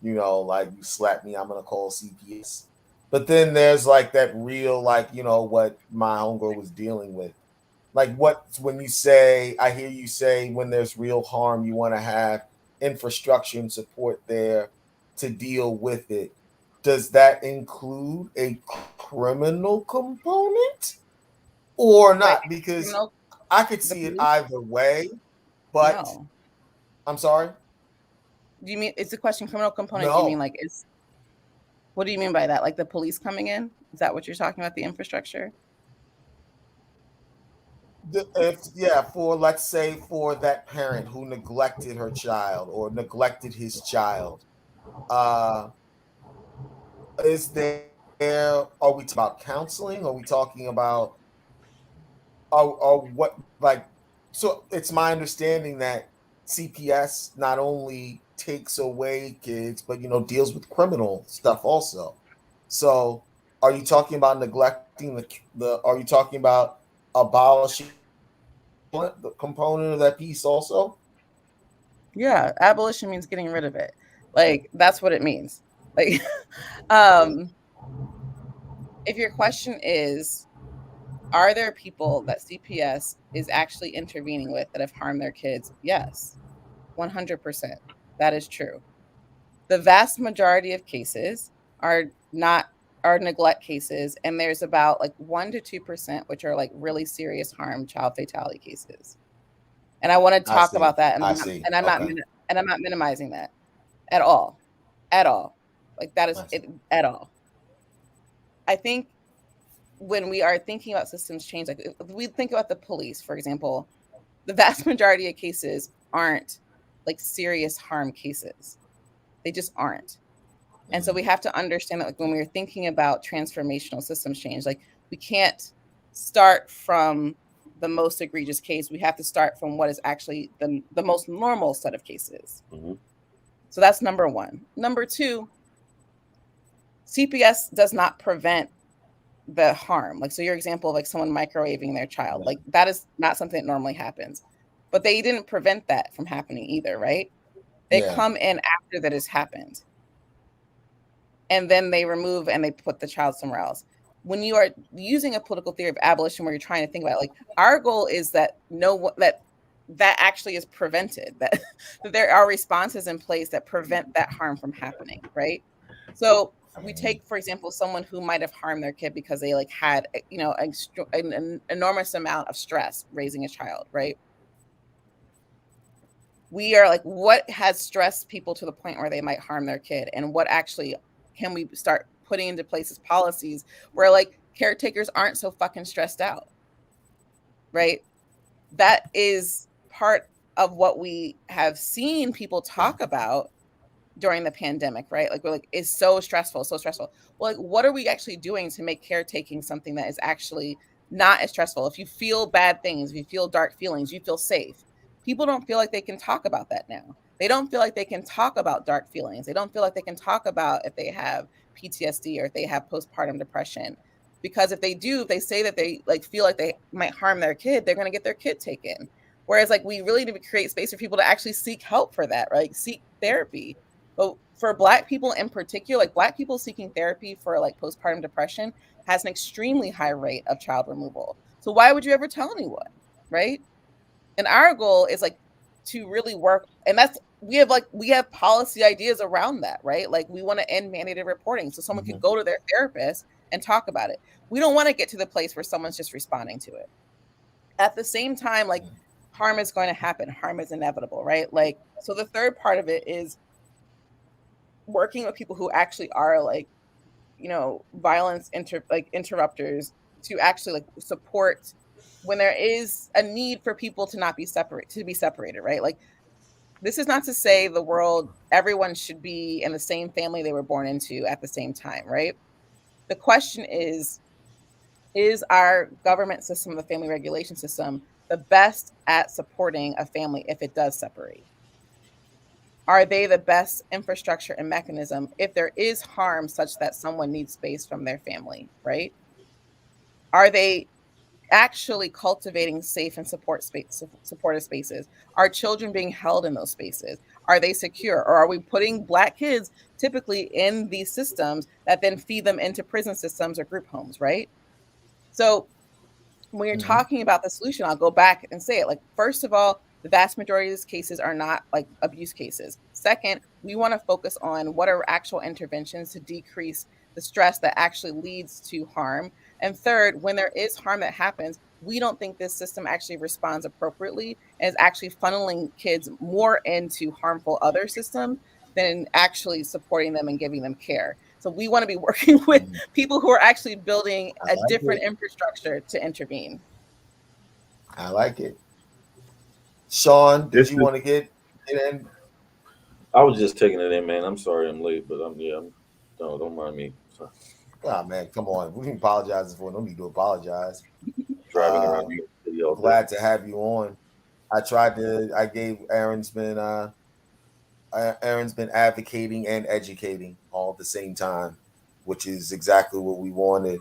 like you slap me, I'm going to call CPS. But then there's like that real, like, what my homegirl was dealing with. Like when you say, I hear you say, when there's real harm, you want to have infrastructure and support there to deal with it. Does that include a criminal component or not? Because I could see it either way, but no. I'm sorry. Do you mean it's a question criminal component? No. Do you mean like what do you mean by that? Like the police coming in? Is that what you're talking about? The infrastructure? For let's say for that parent who neglected her child or neglected his child, is there? Are we talking about counseling? Are we talking about? Or what? Like, so it's my understanding that CPS not only takes away kids, but deals with criminal stuff also. So, are you talking about neglecting the? Are you talking about abolishing the component of that piece also? Yeah, abolition means getting rid of it. Like that's what it means. Like if your question is, are there people that CPS is actually intervening with that have harmed their kids? Yes, 100%. That is true. The vast majority of cases are not are neglect cases, and there's about like 1 to 2%, which are like really serious harm child fatality cases. And I want to talk about that, and I'm not minimizing that at all, at all. Like that is it at all. I think when we are thinking about systems change, like if we think about the police, for example, the vast majority of cases aren't like serious harm cases. They just aren't. And so we have to understand that like when we're thinking about transformational systems change, like we can't start from the most egregious case. We have to start from what is actually the most normal set of cases. Mm-hmm. So that's number one. Number two, CPS does not prevent the harm. Like, so your example of like someone microwaving their child, like that is not something that normally happens. But they didn't prevent that from happening either, right? They come in after that has happened. And then they remove and they put the child somewhere else. When you are using a political theory of abolition where you're trying to think about like our goal is that that actually is prevented, that there are responses in place that prevent that harm from happening, right? So we take, for example, someone who might have harmed their kid because they like had, you know, an enormous amount of stress raising a child, right? We are like, what has stressed people to the point where they might harm their kid, and what actually can we start putting into places policies where like caretakers aren't so fucking stressed out, right? That is part of what we have seen people talk about during the pandemic, right? Like we're like, it's so stressful, so stressful. Well, like what are we actually doing to make caretaking something that is actually not as stressful? If you feel bad things, if you feel dark feelings, you feel safe. People don't feel like they can talk about that now. They don't feel like they can talk about dark feelings. They don't feel like they can talk about if they have PTSD or if they have postpartum depression. Because if they do, if they say that they like feel like they might harm their kid, they're going to get their kid taken. Whereas like we really need to create space for people to actually seek help for that, right? Seek therapy. But for Black people in particular, like Black people seeking therapy for like postpartum depression has an extremely high rate of child removal. So why would you ever tell anyone, right? And our goal is like to really work, and that's we have policy ideas around that, right? Like we want to end mandated reporting so someone can go to their therapist and talk about it. We don't want to get to the place where someone's just responding to it. At the same time, like harm is going to happen. Harm is inevitable, right? Like, so the third part of it is working with people who actually are like, you know, interrupters to actually like support when there is a need for people to not be separated, right? Like this is not to say the world, everyone should be in the same family they were born into at the same time, right? The question is our government system, the family regulation system, the best at supporting a family if it does separate? Are they the best infrastructure and mechanism if there is harm such that someone needs space from their family, right? Are they actually cultivating safe and supportive spaces? Are children being held in those spaces? Are they secure? Or are we putting Black kids typically in these systems that then feed them into prison systems or group homes, right? So when you're talking about the solution, I'll go back and say it. Like, first of all, the vast majority of these cases are not like abuse cases. Second, we want to focus on what are actual interventions to decrease the stress that actually leads to harm. And third, when there is harm that happens, we don't think this system actually responds appropriately and is actually funneling kids more into harmful other systems than actually supporting them and giving them care. So we want to be working with people who are actually building a different infrastructure to intervene. I like it. Sean, did you want to get in? I was just taking it in, man. I'm sorry I'm late, but don't mind me. So. Oh man, come on. We can apologize for. No need to apologize. Driving around the city all day. Glad to have you on. I gave Erin's been advocating and educating all at the same time, which is exactly what we wanted.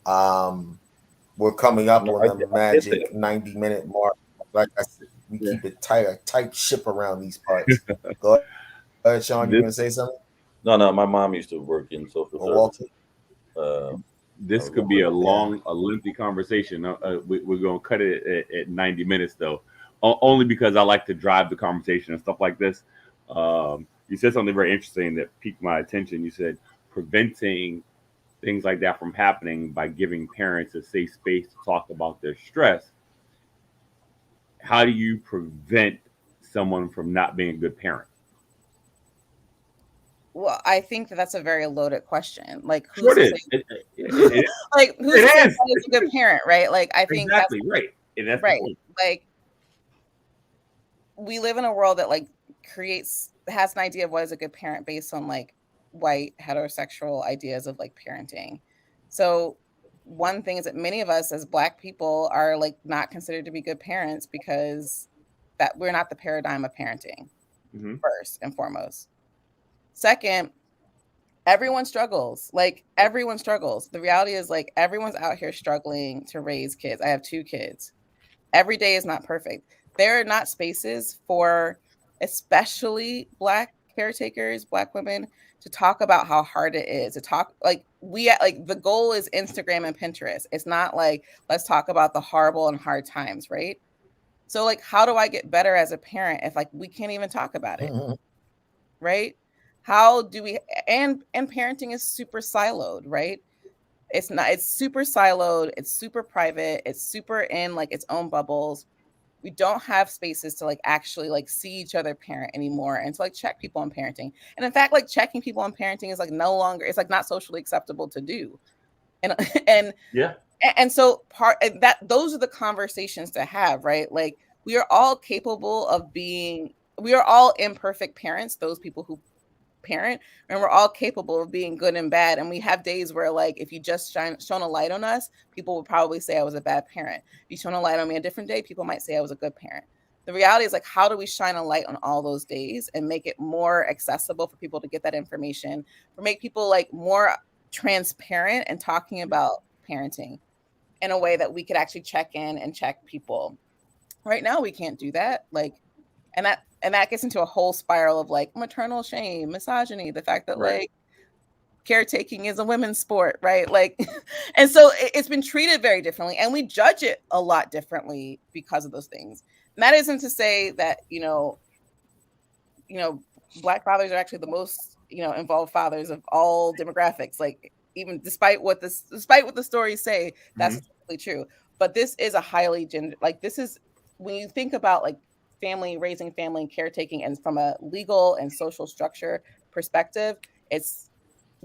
We're coming up on the magic 90-minute mark. Like I said, we keep it tight, a tight ship around these parts. Go ahead, Sean. You want to say something? No. My mom used to work in social service. This could be a lengthy conversation. We're going to cut it at 90 minutes, though, only because I like to drive the conversation and stuff like this. You said something very interesting that piqued my attention. You said preventing things like that from happening by giving parents a safe space to talk about their stress, how do you prevent someone from not being a good parent? Well, I think that that's a very loaded question. Like, Sure, who's to it say, is. It like, who's to say is. what is a good parent, right? Like, I think that's Exactly right, and that's the right. point. Like, we live in a world that like has an idea of what is a good parent based on like white heterosexual ideas of like parenting. So one thing is that many of us as Black people are like not considered to be good parents because that we're not the paradigm of parenting, Hmm. first and foremost. Second, everyone struggles. Like everyone struggles. The reality is like everyone's out here struggling to raise kids. I have 2 kids. Every day is not perfect. There are not spaces for especially Black caretakers, Black women, to talk about how hard it is. To talk like the goal is Instagram and Pinterest. It's not like let's talk about the horrible and hard times, right? So like how do I get better as a parent if like we can't even talk about it, right? How do we and parenting is super siloed, right? It's not, it's super siloed, it's super private, it's super in like its own bubbles. We don't have spaces to like actually like see each other parent anymore and to like check people on parenting. And in fact, like checking people on parenting is like no longer, it's like not socially acceptable to do. And and Yeah. and so part that those are the conversations to have, right? Like we are all capable of being, we are all imperfect parents, those people who parent, and we're all capable of being good and bad. And we have days where like if you just shone a light on us, people would probably say I was a bad parent. If you shone a light on me a different day, people might say I was a good parent. The reality is like how do we shine a light on all those days and make it more accessible for people to get that information, or make people like more transparent and talking about parenting in a way that we could actually check in and check people. Right now we can't do that. Like and that gets into a whole spiral of like maternal shame, misogyny, the fact that Right. like caretaking is a women's sport, right? Like, and so it's been treated very differently, and we judge it a lot differently because of those things. And that isn't to say that Black fathers are actually the most involved fathers of all demographics. Like, even despite what the stories say, that's Hmm. typically true. But this is a highly gender, like this is when you think about like raising family and caretaking, and from a legal and social structure perspective, it's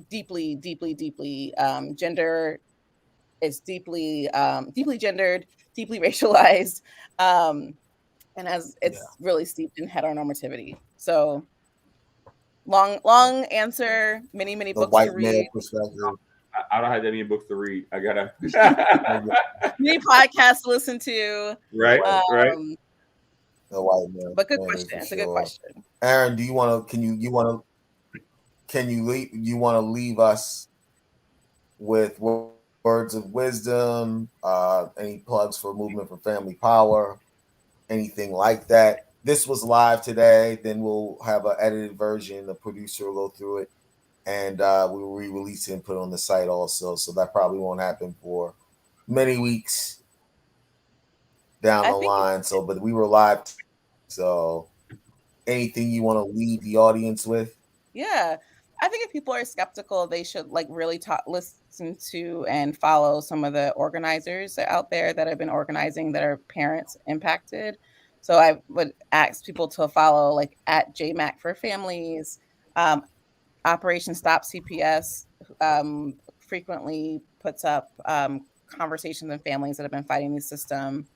deeply, deeply, deeply gender. It's deeply gendered, deeply racialized, and as Yeah. it's really steeped in heteronormativity. So long answer, many The books to white male read, perspective. I don't have any books to read. I gotta. many podcasts to listen to. Right. Right. Um, The white male but good standard question. for It's a good sure. question. Aaron, do you want to? Can you leave? You want to leave us with words of wisdom? Any plugs for Movement for Family Power? Anything like that? This was live today. Then we'll have an edited version. The producer will go through it, and we will re-release it and put it on the site also. So that probably won't happen for many weeks down I the think line. So, but we were live. So, anything you want to leave the audience with? Yeah. I think if people are skeptical, they should like really listen to and follow some of the organizers out there that have been organizing that are parents impacted. So I would ask people to follow like at JMAC for Families, um, Operation Stop CPS frequently puts up conversations and families that have been fighting the system.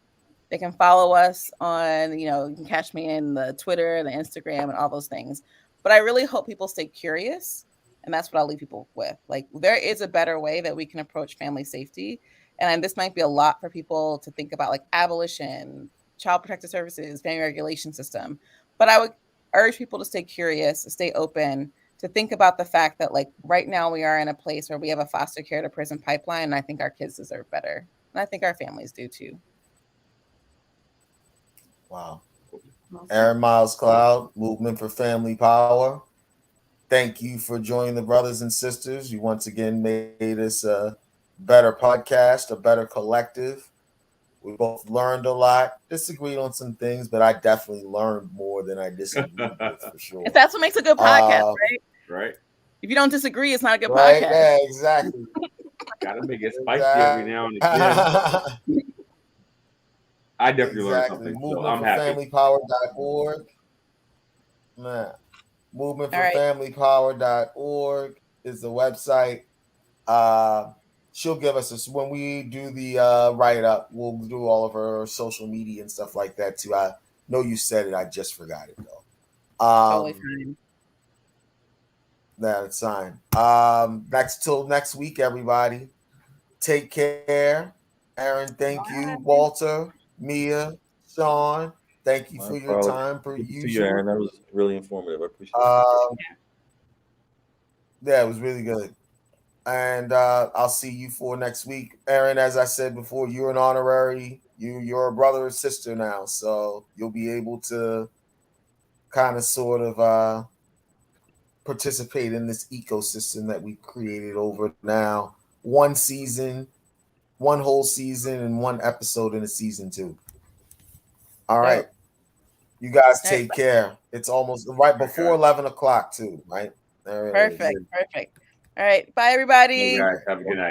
They can follow us on, you can catch me in the Twitter, the Instagram, and all those things. But I really hope people stay curious. And that's what I'll leave people with. Like, there is a better way that we can approach family safety. And this might be a lot for people to think about, like abolition, child protective services, family regulation system. But I would urge people to stay curious, to stay open, to think about the fact that, like, right now we are in a place where we have a foster care to prison pipeline. And I think our kids deserve better. And I think our families do too. Wow. Well said. Erin Miles Cloud, Movement for Family Power. Thank you for joining the brothers and sisters. You once again made us a better podcast, a better collective. We both learned a lot, disagreed on some things, but I definitely learned more than I disagreed with for If sure. that's what makes a good podcast, right? Right. If you don't disagree, it's not a good Right? podcast. Yeah, exactly. Gotta make it spicy every now and again. I definitely learned Exactly. something, so I'm happy. Movementforfamilypower.org. Man. Movementforfamilypower.org is the website. She'll give us when we do the write up, we'll do all of her social media and stuff like that too. I know you said it, I just forgot it though. Totally fine. That's fine. Till next week, everybody. Take care. Erin, thank you. Walter, Mia, Sean, thank you for your time per Good to see you, usual. Aaron. That was really informative. I appreciate it. Yeah, it was really good. And I'll see you for next week. Erin, as I said before, you're an honorary. You're a brother or sister now, so you'll be able to kind of sort of participate in this ecosystem that we've created over now. One whole season, and one episode in a season 2. All right. Dope. You guys All right. take care. It's almost right before 11 o'clock too, right? There it is. Perfect. All right. Bye, everybody. Hey guys, have a good night.